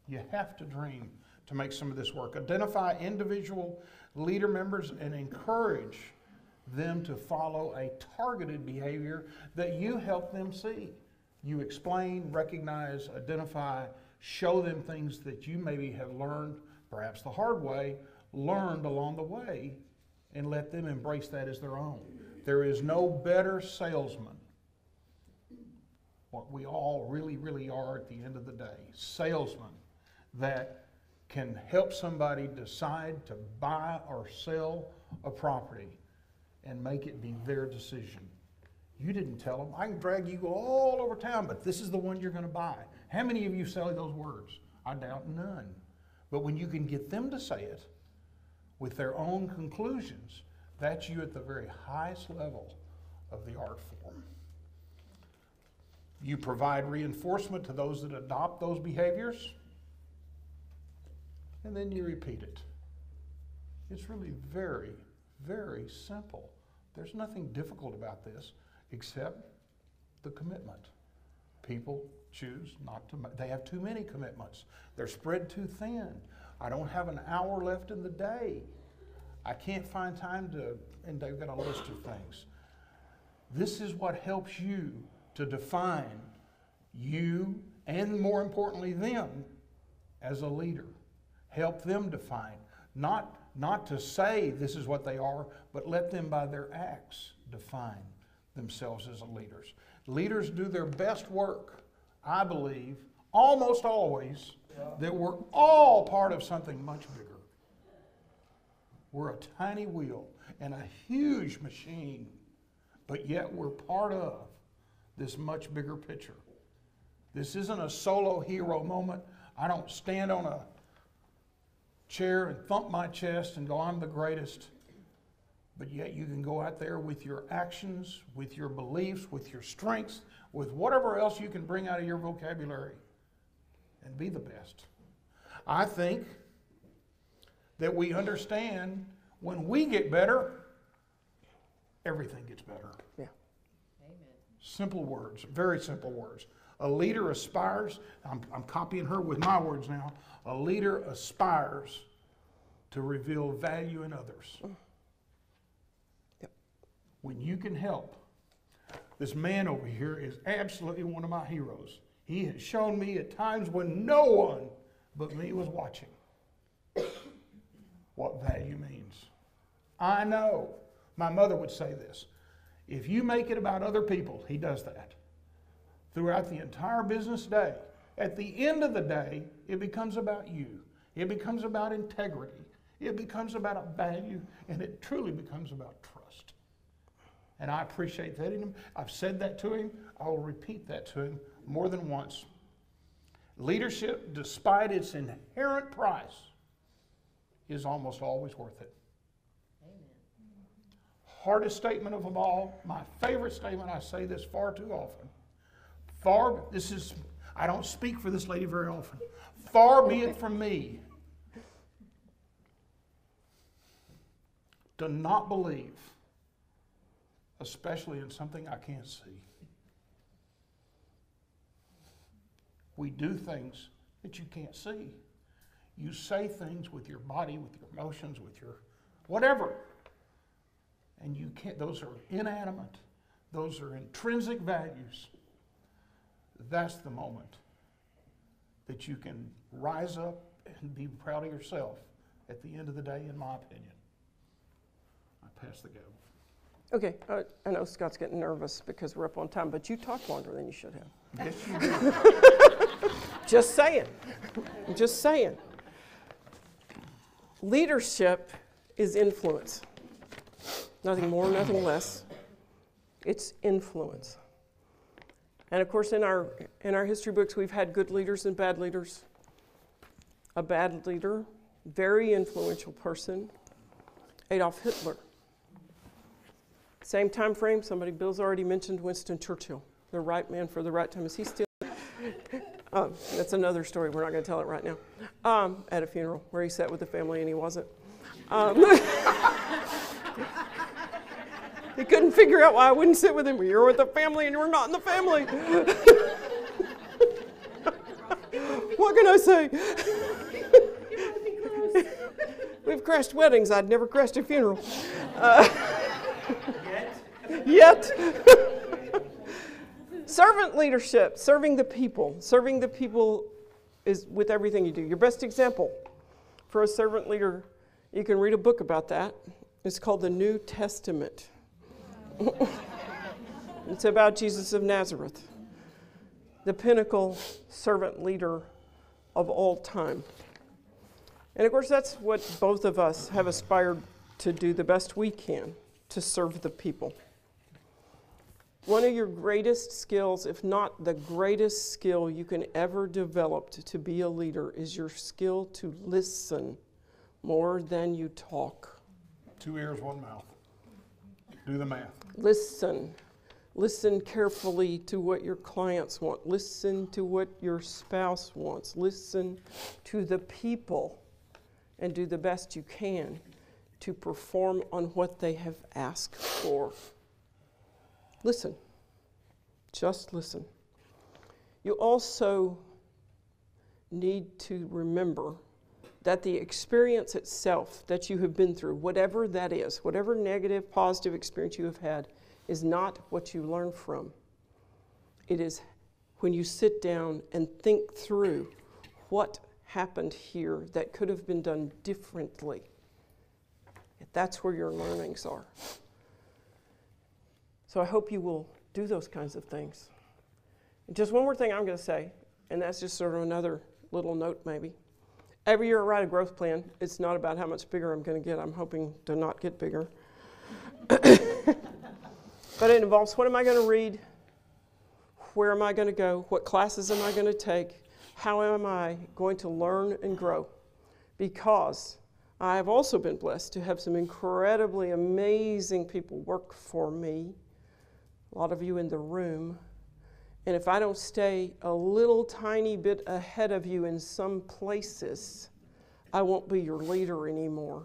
You have to dream to make some of this work. Identify individual leader members and encourage them to follow a targeted behavior that you help them see. You explain, recognize, identify, show them things that you maybe have learned, perhaps the hard way, learned along the way, and let them embrace that as their own. There is no better salesman, what we all really are at the end of the day, salesman that can help somebody decide to buy or sell a property and make it be their decision. You didn't tell them. I can drag you all over town, but this is the one you're going to buy. How many of you say those words? I doubt none. But when you can get them to say it with their own conclusions, that's you at the very highest level of the art form. You provide reinforcement to those that adopt those behaviors, and then you repeat it. It's really very, very simple. There's nothing difficult about this except the commitment. People choose not to, they have too many commitments. They're spread too thin. I don't have an hour left in the day. I can't find time to, and they've got a list of things. This is what helps you to define you, and more importantly them, as a leader. Help them define, not to say this is what they are, but let them by their acts define themselves as leaders. Leaders do their best work, I believe, almost always, that we're all part of something much bigger. We're a tiny wheel and a huge machine, but yet we're part of this much bigger picture. This isn't a solo hero moment. I don't stand on a chair and thump my chest and go, I'm the greatest. But yet you can go out there with your actions, with your beliefs, with your strengths, with whatever else you can bring out of your vocabulary and be the best. I think that we understand when we get better, everything gets better. Yeah. Simple words, very simple words. A leader aspires, I'm copying her with my words now, a leader aspires to reveal value in others. Yep. When you can help, this man over here is absolutely one of my heroes. He has shown me at times when no one but me was watching what value means. I know, my mother would say this, if you make it about other people, he does that. Throughout the entire business day, at the end of the day, it becomes about you. It becomes about integrity. It becomes about a value, and it truly becomes about trust. And I appreciate that in him. I've said that to him. I will repeat that to him more than once. Leadership, despite its inherent price, is almost always worth it. Hardest statement of them all, my favorite statement, I say this far too often. I don't speak for this lady very often. Far be it from me to not believe, especially in something I can't see. We do things that you can't see. You say things with your body, with your emotions, with your whatever. And you can't, those are inanimate. Those are intrinsic values. That's the moment that you can rise up and be proud of yourself at the end of the day, in my opinion. I pass the gavel. Okay, I know Scott's getting nervous because we're up on time, but you talked longer than you should have. Yes, you do. Just saying. Just saying. Leadership is influence. Nothing more, nothing less. It's influence. And of course, in our history books, we've had good leaders and bad leaders. A bad leader, very influential person, Adolf Hitler. Same time frame, Bill's already mentioned Winston Churchill, the right man for the right time. Is he still? That's another story. We're not going to tell it right now. At a funeral where he sat with the family and he wasn't. He couldn't figure out why I wouldn't sit with him. You're with the family and you're not in the family. What can I say? We've crashed weddings. I'd never crashed a funeral. Yet. Servant leadership, serving the people. Serving the people is with everything you do. Your best example for a servant leader, you can read a book about that. It's called the New Testament. It's about Jesus of Nazareth, the pinnacle servant leader of all time. And of course, that's what both of us have aspired to do the best we can, to serve the people. One of your greatest skills, if not the greatest skill you can ever develop to be a leader, is your skill to listen more than you talk. 2 ears, 1 mouth. Do the math. Listen. Listen carefully to what your clients want. Listen to what your spouse wants. Listen to the people and do the best you can to perform on what they have asked for. Listen. Just listen. You also need to remember that the experience itself that you have been through, whatever that is, whatever negative, positive experience you have had, is not what you learn from. It is when you sit down and think through what happened here that could have been done differently. That's where your learnings are. So I hope you will do those kinds of things. And just one more thing I'm going to say, and that's just sort of another little note maybe. Every year I write a growth plan. It's not about how much bigger I'm going to get. I'm hoping to not get bigger. But it involves what am I going to read? Where am I going to go? What classes am I going to take? How am I going to learn and grow? Because I have also been blessed to have some incredibly amazing people work for me, a lot of you in the room. And if I don't stay a little tiny bit ahead of you in some places, I won't be your leader anymore.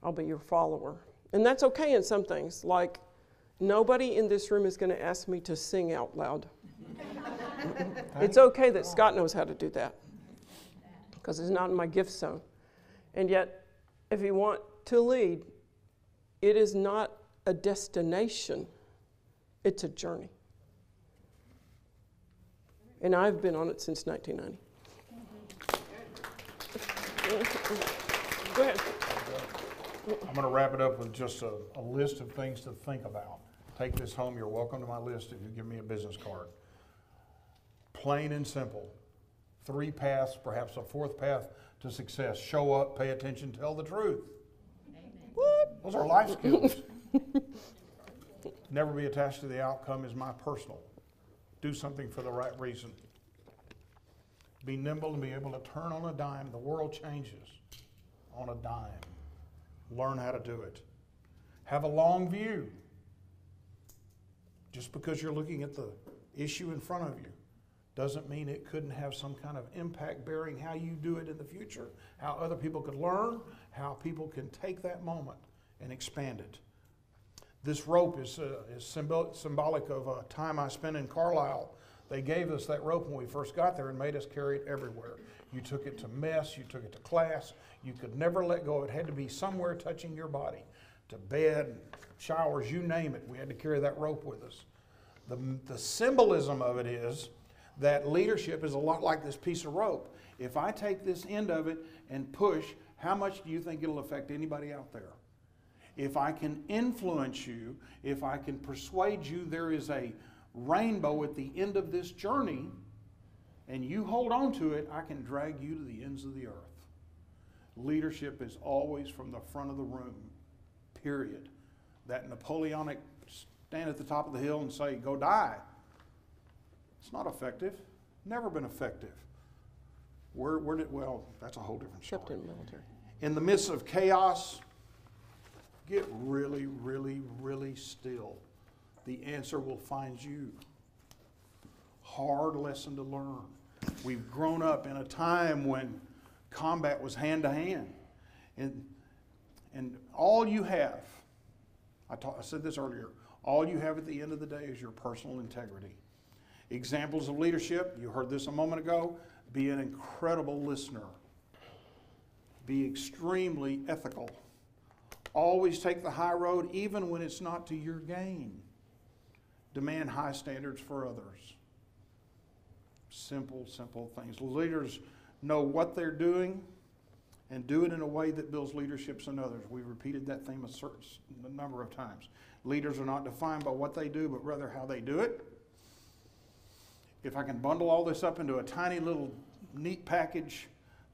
I'll be your follower. And that's okay in some things, like nobody in this room is going to ask me to sing out loud. It's okay that Scott knows how to do that, because it's not in my gift zone. And yet, if you want to lead, it is not a destination, it's a journey. And I've been on it since 1990. Go ahead. I'm going to wrap it up with just a list of things to think about. Take this home. You're welcome to my list if you give me a business card. Plain and simple. 3 paths, perhaps a 4th path to success. Show up, pay attention, tell the truth. Amen. What? Those are life skills. Never be attached to the outcome is my personal. Do something for the right reason. Be nimble and be able to turn on a dime. The world changes on a dime. Learn how to do it. Have a long view. Just because you're looking at the issue in front of you doesn't mean it couldn't have some kind of impact bearing how you do it in the future, how other people could learn, how people can take that moment and expand it. This rope is symbolic of a time I spent in Carlisle. They gave us that rope when we first got there and made us carry it everywhere. You took it to mess, you took it to class, you could never let go. It had to be somewhere touching your body, to bed, showers, you name it. We had to carry that rope with us. The symbolism of it is that leadership is a lot like this piece of rope. If I take this end of it and push, how much do you think it'll affect anybody out there? If I can influence you, if I can persuade you there is a rainbow at the end of this journey, and you hold on to it, I can drag you to the ends of the earth. Leadership is always from the front of the room, period. That Napoleonic stand at the top of the hill and say, go die. It's not effective. Never been effective. Well, that's a whole different story. Except in the military. In the midst of chaos, get really, really, really still. The answer will find you. Hard lesson to learn. We've grown up in a time when combat was hand to hand. And all you have, I said this earlier, all you have at the end of the day is your personal integrity. Examples of leadership, you heard this a moment ago, be an incredible listener. Be extremely ethical. Always take the high road even when it's not to your gain. Demand high standards for others. Simple, simple things. Leaders know what they're doing and do it in a way that builds leaderships in others. We've repeated that theme a number of times. Leaders are not defined by what they do, but rather how they do it. If I can bundle all this up into a tiny little neat package,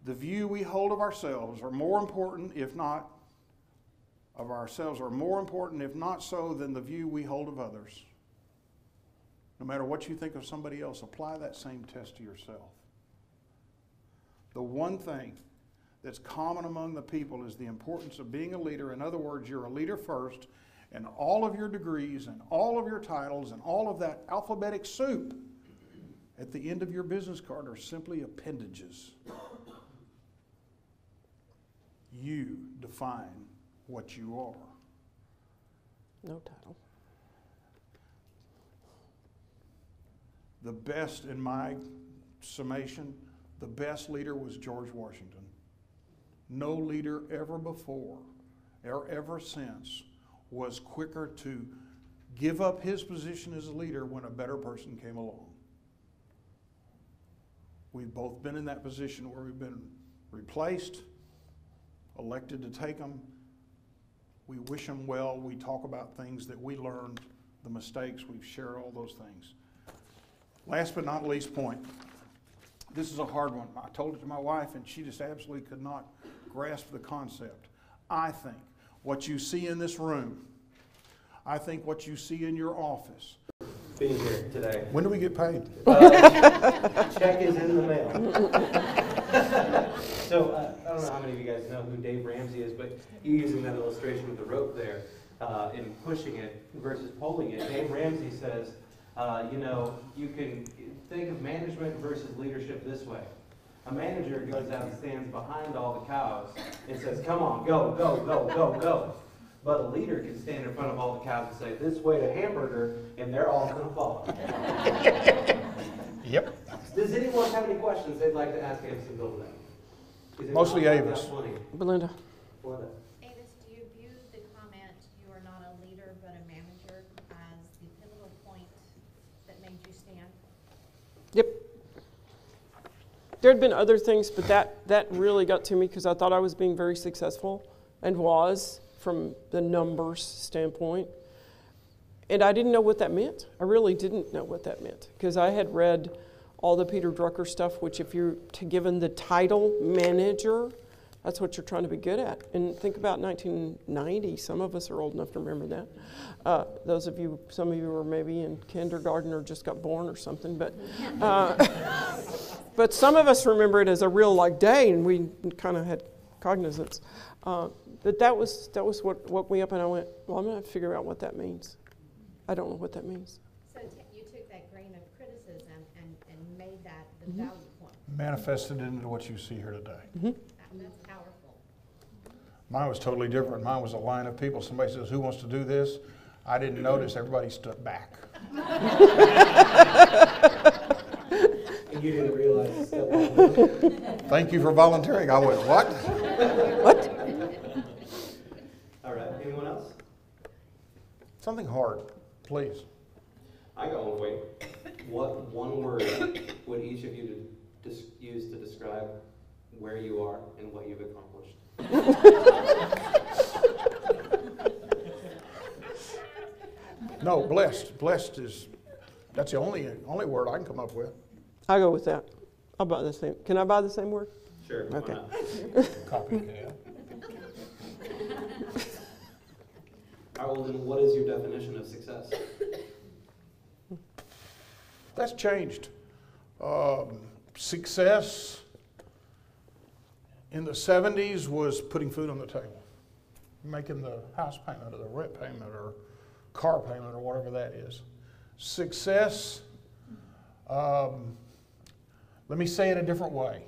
the view we hold of ourselves are more important, if not so, than the view we hold of others. No matter what you think of somebody else, apply that same test to yourself. The one thing that's common among the people is the importance of being a leader. In other words, you're a leader first, and all of your degrees and all of your titles and all of that alphabetic soup at the end of your business card are simply appendages. You define what you are. No title. The best, in my summation, the best leader was George Washington. No leader ever before or ever since was quicker to give up his position as a leader when a better person came along. We've both been in that position where we've been replaced, elected to take them. We wish them well. We talk about things that we learned, the mistakes. We've shared all those things. Last but not least point. This is a hard one. I told it to my wife, and she just absolutely could not grasp the concept. I think what you see in this room, I think what you see in your office. Being here today. When do we get paid? Check is in the mail. So don't know how many of you guys know who Dave Ramsey is, but you using that illustration with the rope there and pushing it versus pulling it. Dave Ramsey says, you can think of management versus leadership this way. A manager goes out and stands behind all the cows and says, come on, go, go, go, go, go. But a leader can stand in front of all the cows and say, this way to hamburger, and they're all going to follow. Yep. Does anyone have any questions they'd like to ask Avis and Bill today? Mostly Avis. Belinda. Belinda. Avis, do you view the comment, you are not a leader but a manager, as the pivotal point that made you stand? Yep. There had been other things, but that really got to me because I thought I was being very successful and was from the numbers standpoint. And I didn't know what that meant. I really didn't know what that meant because I had read all the Peter Drucker stuff, which if you're given the title manager, that's what you're trying to be good at. And think about 1990. Some of us are old enough to remember that. Some of you were maybe in kindergarten or just got born or something. But but some of us remember it as a real day, and we kind of had cognizance. But that was what woke me up, and I went, well, I'm going to figure out what that means. I don't know what that means. So you took that grain of criticism and made that the value point. Manifested into what you see here today. Mm-hmm. That's powerful. Mine was totally different. Mine was a line of people. Somebody says, who wants to do this? I didn't notice. Everybody stood back. And you didn't realize you stepped back. Thank you for volunteering. I went, what? What? All right, anyone else? Something hard, please. I got one for you. What one word would each of you use to describe where you are and what you've accomplished? No, blessed. Blessed that's the only word I can come up with. I'll go with that. I'll buy the same. Can I buy the same word? Sure. Why Okay. not? Copycat. All right, well, then what is your definition of success? That's changed. Success in the 70s was putting food on the table, making the house payment or the rent payment or car payment or whatever that is. Success, let me say it a different way.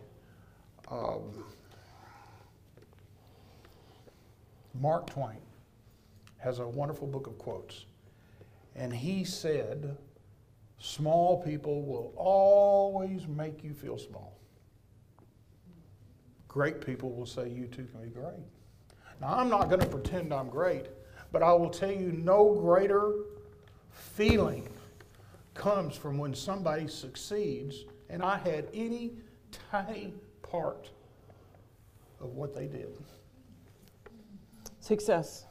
Mark Twain has a wonderful book of quotes, and he said, small people will always make you feel small. Great people will say you too can be great. Now, I'm not going to pretend I'm great, but I will tell you no greater feeling comes from when somebody succeeds, and I had any tiny part of what they did. Success.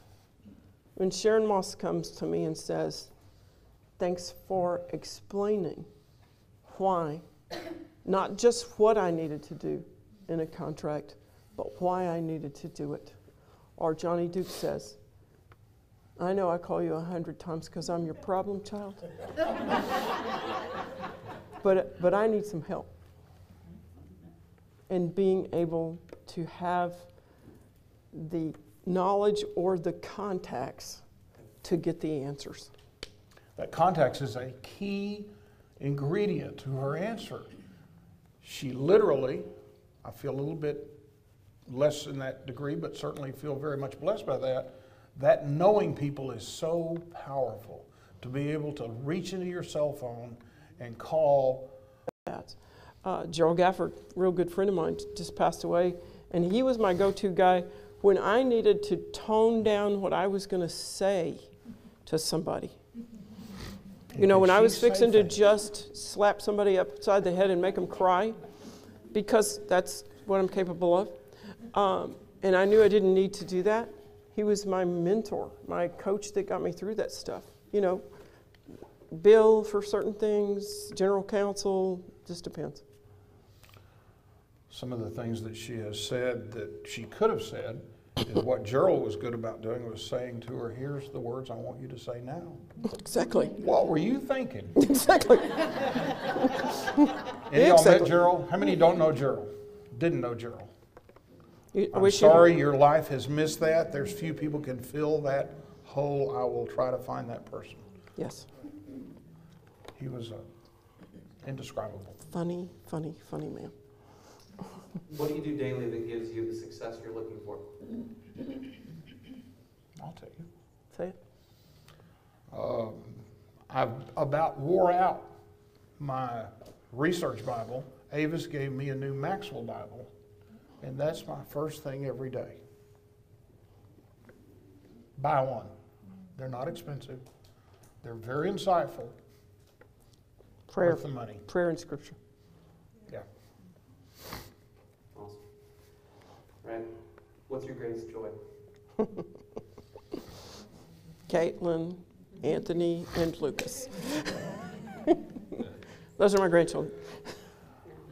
When Sharon Moss comes to me and says, thanks for explaining why, not just what I needed to do in a contract, but why I needed to do it. Or Johnny Duke says, I know I call you 100 times because I'm your problem child, but I need some help. And being able to have the knowledge or the contacts to get the answers. That context is a key ingredient to her answer. She literally, I feel a little bit less in that degree, but certainly feel very much blessed by that. That knowing people is so powerful, to be able to reach into your cell phone and call. Gerald Gafford, real good friend of mine, just passed away, and he was my go-to guy when I needed to tone down what I was going to say to somebody. You know, when I was fixing to just slap somebody upside the head and make them cry, because that's what I'm capable of, and I knew I didn't need to do that, he was my mentor, my coach that got me through that stuff. You know, bill for certain things, general counsel, just depends. Some of the things that she has said that she could have said is what Gerald was good about doing, was saying to her, here's the words I want you to say now. Exactly. What were you thinking? Exactly. Any of y'all met Gerald? How many don't know Gerald? Didn't know Gerald? I I'm wish you- sorry your life has missed that. There's few people can fill that hole. I will try to find that person. Yes. He was indescribable. Funny, funny, funny man. What do you do daily that gives you the success you're looking for? I'll tell you. Say it. I've about wore out my research Bible. Avis gave me a new Maxwell Bible, and that's my first thing every day. Buy one. They're not expensive. They're very insightful. Prayer, Worth the money. prayer and scripture. Yeah. Awesome. Right? What's your greatest joy? Caitlin, Anthony, and Lucas. Those are my grandchildren.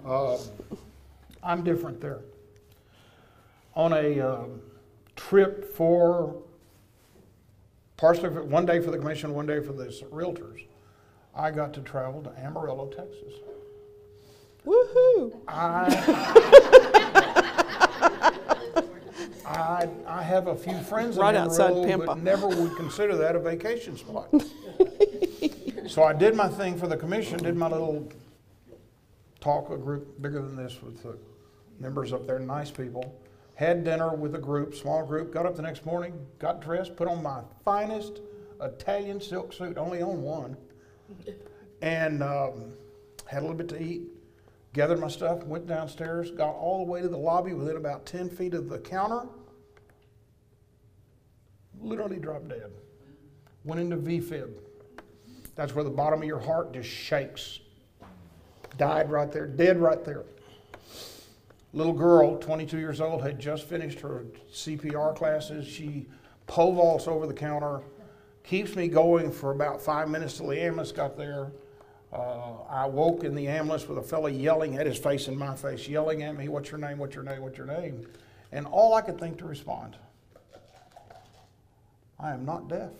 I'm different there. On a trip for, partially for, one day for the commission, one day for the realtors, I got to travel to Amarillo, Texas. Woohoo! I have a few friends Right in outside Amarillo, Pampa. but never would consider that a vacation spot. So I did my thing for the commission, did my little talk, a group bigger than this with the members up there, nice people. Had dinner with a group, small group, got up the next morning, got dressed, put on my finest Italian silk suit, only own one, and had a little bit to eat, gathered my stuff, went downstairs, got all the way to the lobby within about 10 feet of the counter, literally dropped dead. Went into VFib. That's where the bottom of your heart just shakes. Died right there, dead right there. Little girl, 22 years old, had just finished her CPR classes. She pole vaults over the counter, keeps me going for about 5 minutes till the ambulance got there. I woke in the ambulance with a fella yelling at his face in my face, yelling at me, "What's your name, what's your name, what's your name?" And all I could think to respond, "I am not deaf."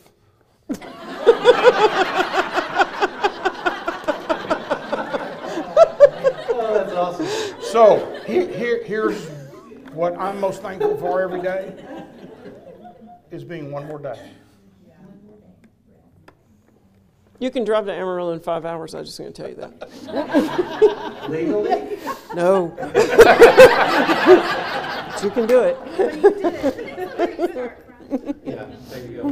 Oh, that's awesome. So here's what I'm most thankful for every day, is being one more day. You can drive to Amarillo in 5 hours, I'm just going to tell you that. Legally? No. But you can do it. Yeah, there you go.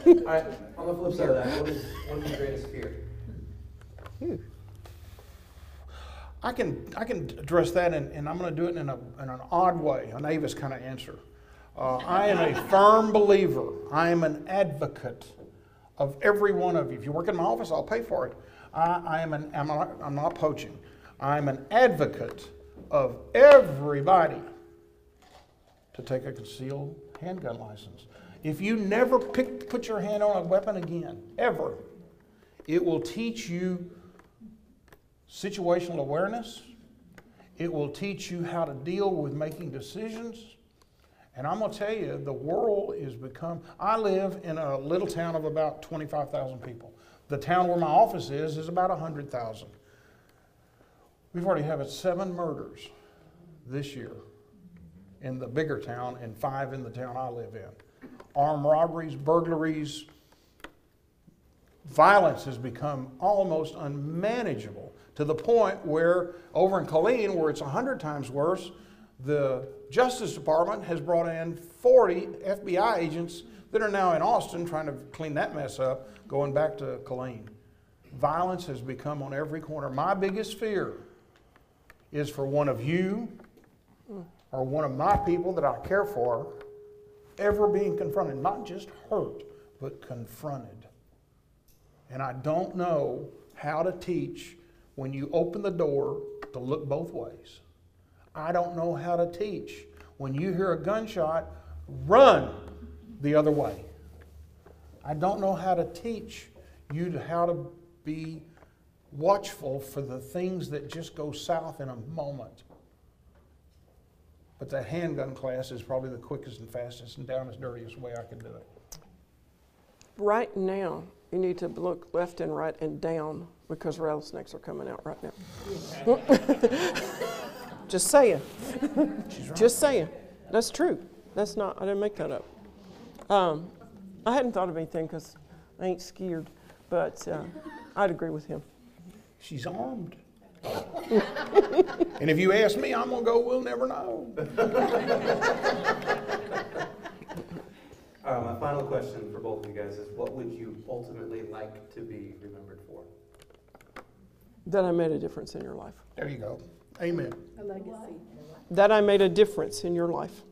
All right, on the flip side of that, what is your greatest fear? I can address that, and I'm going to do it in an odd way, an Avis kind of answer. I am a firm believer. I am an advocate of every one of you. If you work in my office, I'll pay for it. I'm not poaching. I'm an advocate of everybody to take a concealed handgun license. If you never put your hand on a weapon again, ever, it will teach you situational awareness. It will teach you how to deal with making decisions. And I'm going to tell you, the world is become... I live in a little town of about 25,000 people. The town where my office is about 100,000. We've already had 7 murders this year in the bigger town and 5 in the town I live in. Armed robberies, burglaries. Violence has become almost unmanageable, to the point where over in Killeen, where it's 100 times worse, the Justice Department has brought in 40 FBI agents that are now in Austin trying to clean that mess up, going back to Killeen. Violence has become on every corner. My biggest fear is for one of you or one of my people that I care for ever being confronted, not just hurt, but confronted. And I don't know how to teach when you open the door to look both ways. I don't know how to teach when you hear a gunshot, run the other way. I don't know how to teach you how to be watchful for the things that just go south in a moment. But that handgun class is probably the quickest and fastest and down as dirtiest way I can do it. Right now, you need to look left and right and down, because rattlesnakes are coming out right now. Just saying. She's right. Just saying. That's true. That's not, I didn't make that up. I hadn't thought of anything because I ain't scared, but I'd agree with him. She's armed. And if you ask me, I'm going to go, we'll never know. My final question for both of you guys is, what would you ultimately like to be remembered for? That I made a difference in your life. There you go. Amen. A legacy. That I made a difference in your life.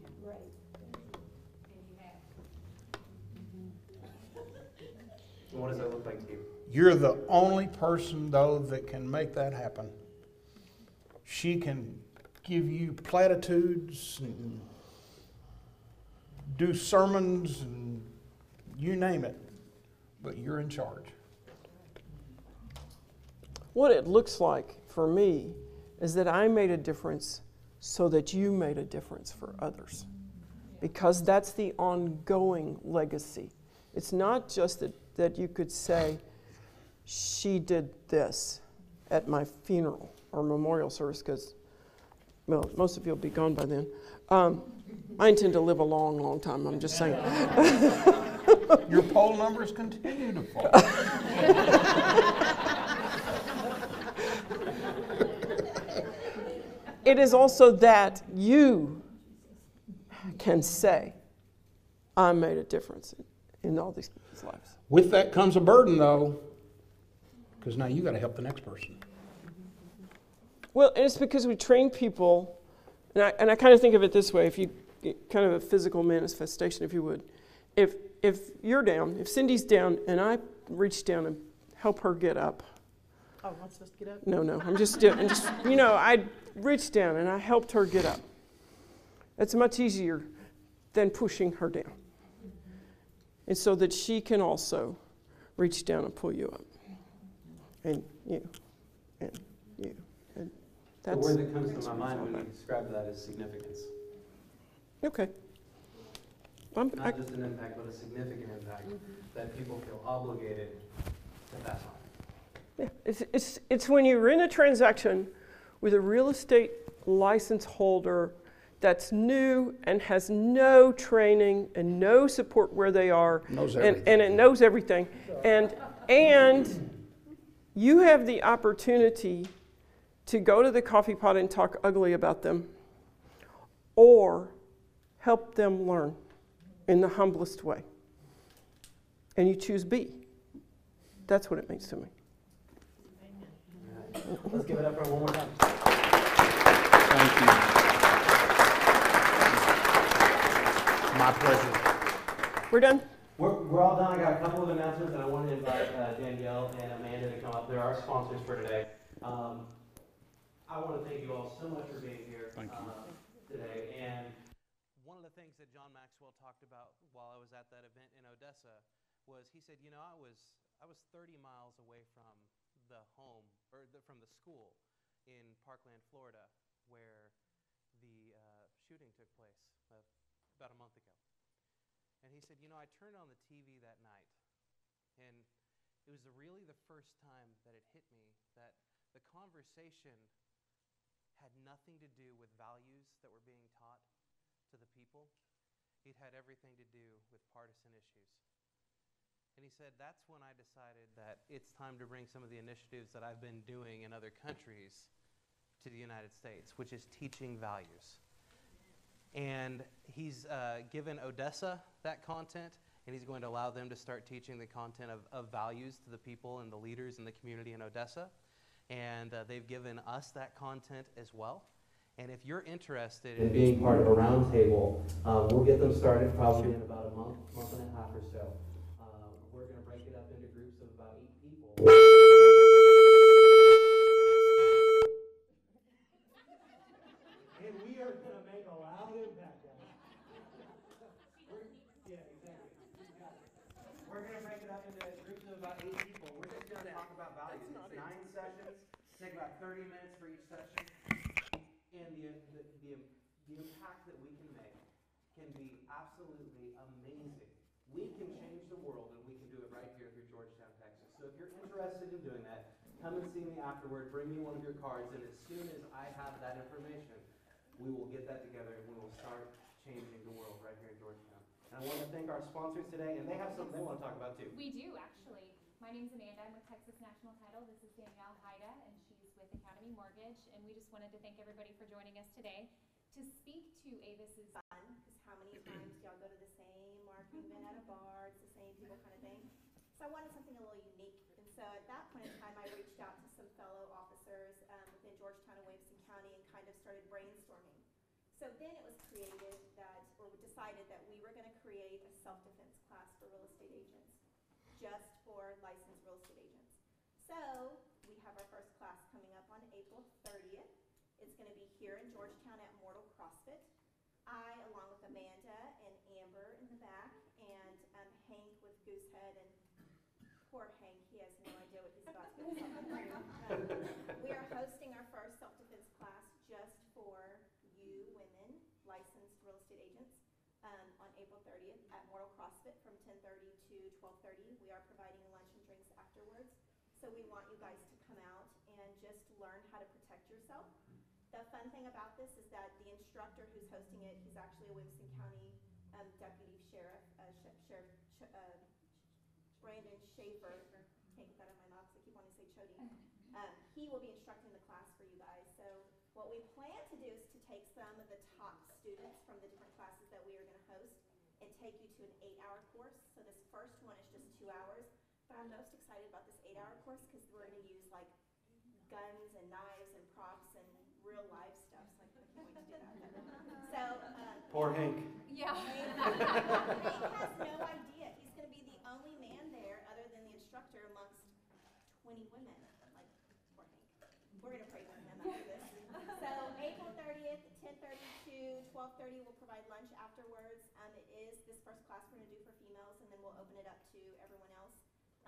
And what does that look like to you? You're the only person, though, that can make that happen. She can give you platitudes and do sermons and you name it, but you're in charge. What it looks like for me is that I made a difference so that you made a difference for others. Because that's the ongoing legacy. It's not just that you could say, she did this at my funeral or memorial service, because, well, most of you will be gone by then. I intend to live a long, long time, I'm just saying. Your poll numbers continue to fall. It is also that you can say, I made a difference in all these people's lives. With that comes a burden, though, because now you got to help the next person. Well, and it's because we train people, and I kind of think of it this way, if you kind of a physical manifestation, if you would. If you're down, if Cindy's down, and I reach down and help her get up. Oh, I'm not supposed to get up? No, I'm just I reached down and I helped her get up. It's much easier than pushing her down. And so that she can also reach down and pull you up. And you, and you. And The that's word that comes to my mind when you describe that is significance. okay. Not just an impact, but a significant impact that people feel obligated to pass on. Yeah, it's when you're in a transaction with a real estate license holder that's new and has no training and no support where they are, Knows and everything. it knows everything, and you have the opportunity to go to the coffee pot and talk ugly about them, or help them learn in the humblest way, and you choose B. That's what it means to me. Let's give it up for one more time. Thank you. My pleasure. We're done. We're all done. I got a couple of announcements, and I want to invite Danielle and Amanda to come up. They're our sponsors for today. I want to thank you all so much for being here today. And one of the things that John Maxwell talked about while I was at that event in Odessa was he said, you know, I was 30 miles away from the home, or from the school in Parkland, Florida, where the shooting took place about a month ago. And he said, you know, I turned on the TV that night, and it was really the first time that it hit me that the conversation had nothing to do with values that were being taught to the people. It had everything to do with partisan issues. And he said, that's when I decided that it's time to bring some of the initiatives that I've been doing in other countries to the United States, which is teaching values. And he's given Odessa that content, and he's going to allow them to start teaching the content of values to the people and the leaders in the community in Odessa. And they've given us that content as well. And if you're interested in being part of a roundtable, we'll get them started probably in about a month and a half or so. We're going to break it up into groups of about 8 people. And we are going to make a loud impact, guys. Yeah, exactly. We're going to break it up into groups of about 8 people. We're just going to talk about values. It's 9 sessions. Take about 30 minutes for each session. And the impact that we can make can be absolutely amazing. We can change the world, and we can do it right here through Georgetown, Texas. So if you're interested in doing that, come and see me afterward. Bring me one of your cards, and as soon as I have that information, we will get that together, and we will start changing the world right here in Georgetown. And I want to thank our sponsors today, and they have something they want to talk about too. We do, actually. My name's Amanda. I'm with Texas National Title. This is Danielle Haida, and she's with Academy Mortgage. And we just wanted to thank everybody for joining us today to speak to Avis's fun, because how many times do y'all go to the same marketing event at a bar, it's the same people kind of thing. So I wanted something a little unique, and so at that point in time, I reached out to some fellow officers within Georgetown and Williamson County and kind of started brainstorming. So then it was created that, or we decided that we were gonna create a self-defense class for real estate agents, just for licensed real estate agents. So we have our first class coming up on April 30th. It's going to be here in Georgetown at Mortal CrossFit. I, along with Amanda and Amber in the back, and Hank with Goosehead, and poor Hank, he has no idea what he's about to get himself into. We are hosting our first self-defense class just for you women, licensed real estate agents, on April 30th at Mortal CrossFit from 10:30 to 12:30. We are providing lunch and drinks afterwards. So we want you guys to come out and just learn how to protect yourself. The fun thing about this is that the instructor who's hosting it, he's actually a Williamson County Deputy Sheriff, Brandon Schaefer. Can't get that out of my mouth because I keep wanting to say Chody. He will be instructing the class for you guys. So what we plan to do is to take some of the top students from the different classes that we are going to host and take you to an 8-hour course. So this first one is just 2 hours. But I'm most excited about this 8-hour course because we're going to use like guns and knives and props and real live stuff. So I can't wait to do that. So Poor Hank. Yeah. Hank has no idea. He's going to be the only man there, other than the instructor, amongst 20 women. Like, poor Hank. We're going to pray for him after this. So April 30th, 10:30 to 12:30, we'll provide lunch afterwards. It is this first class we're going to do for females, and then we'll open it up to everyone else.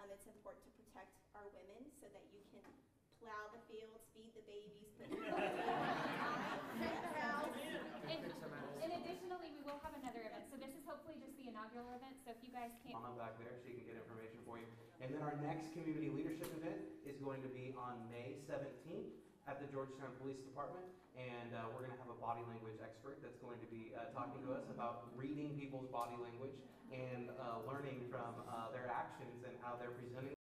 It's important to protect our women so that you can plow the fields, feed the babies, put the house. And additionally, we will have another event. So this is hopefully just the inaugural event. So if you guys can't. On back there, she can get information for you. And then our next community leadership event is going to be on May 17th at the Georgetown Police Department. And we're going to have a body language expert that's going to be talking to us about reading people's body language and learning from their actions and how they're presenting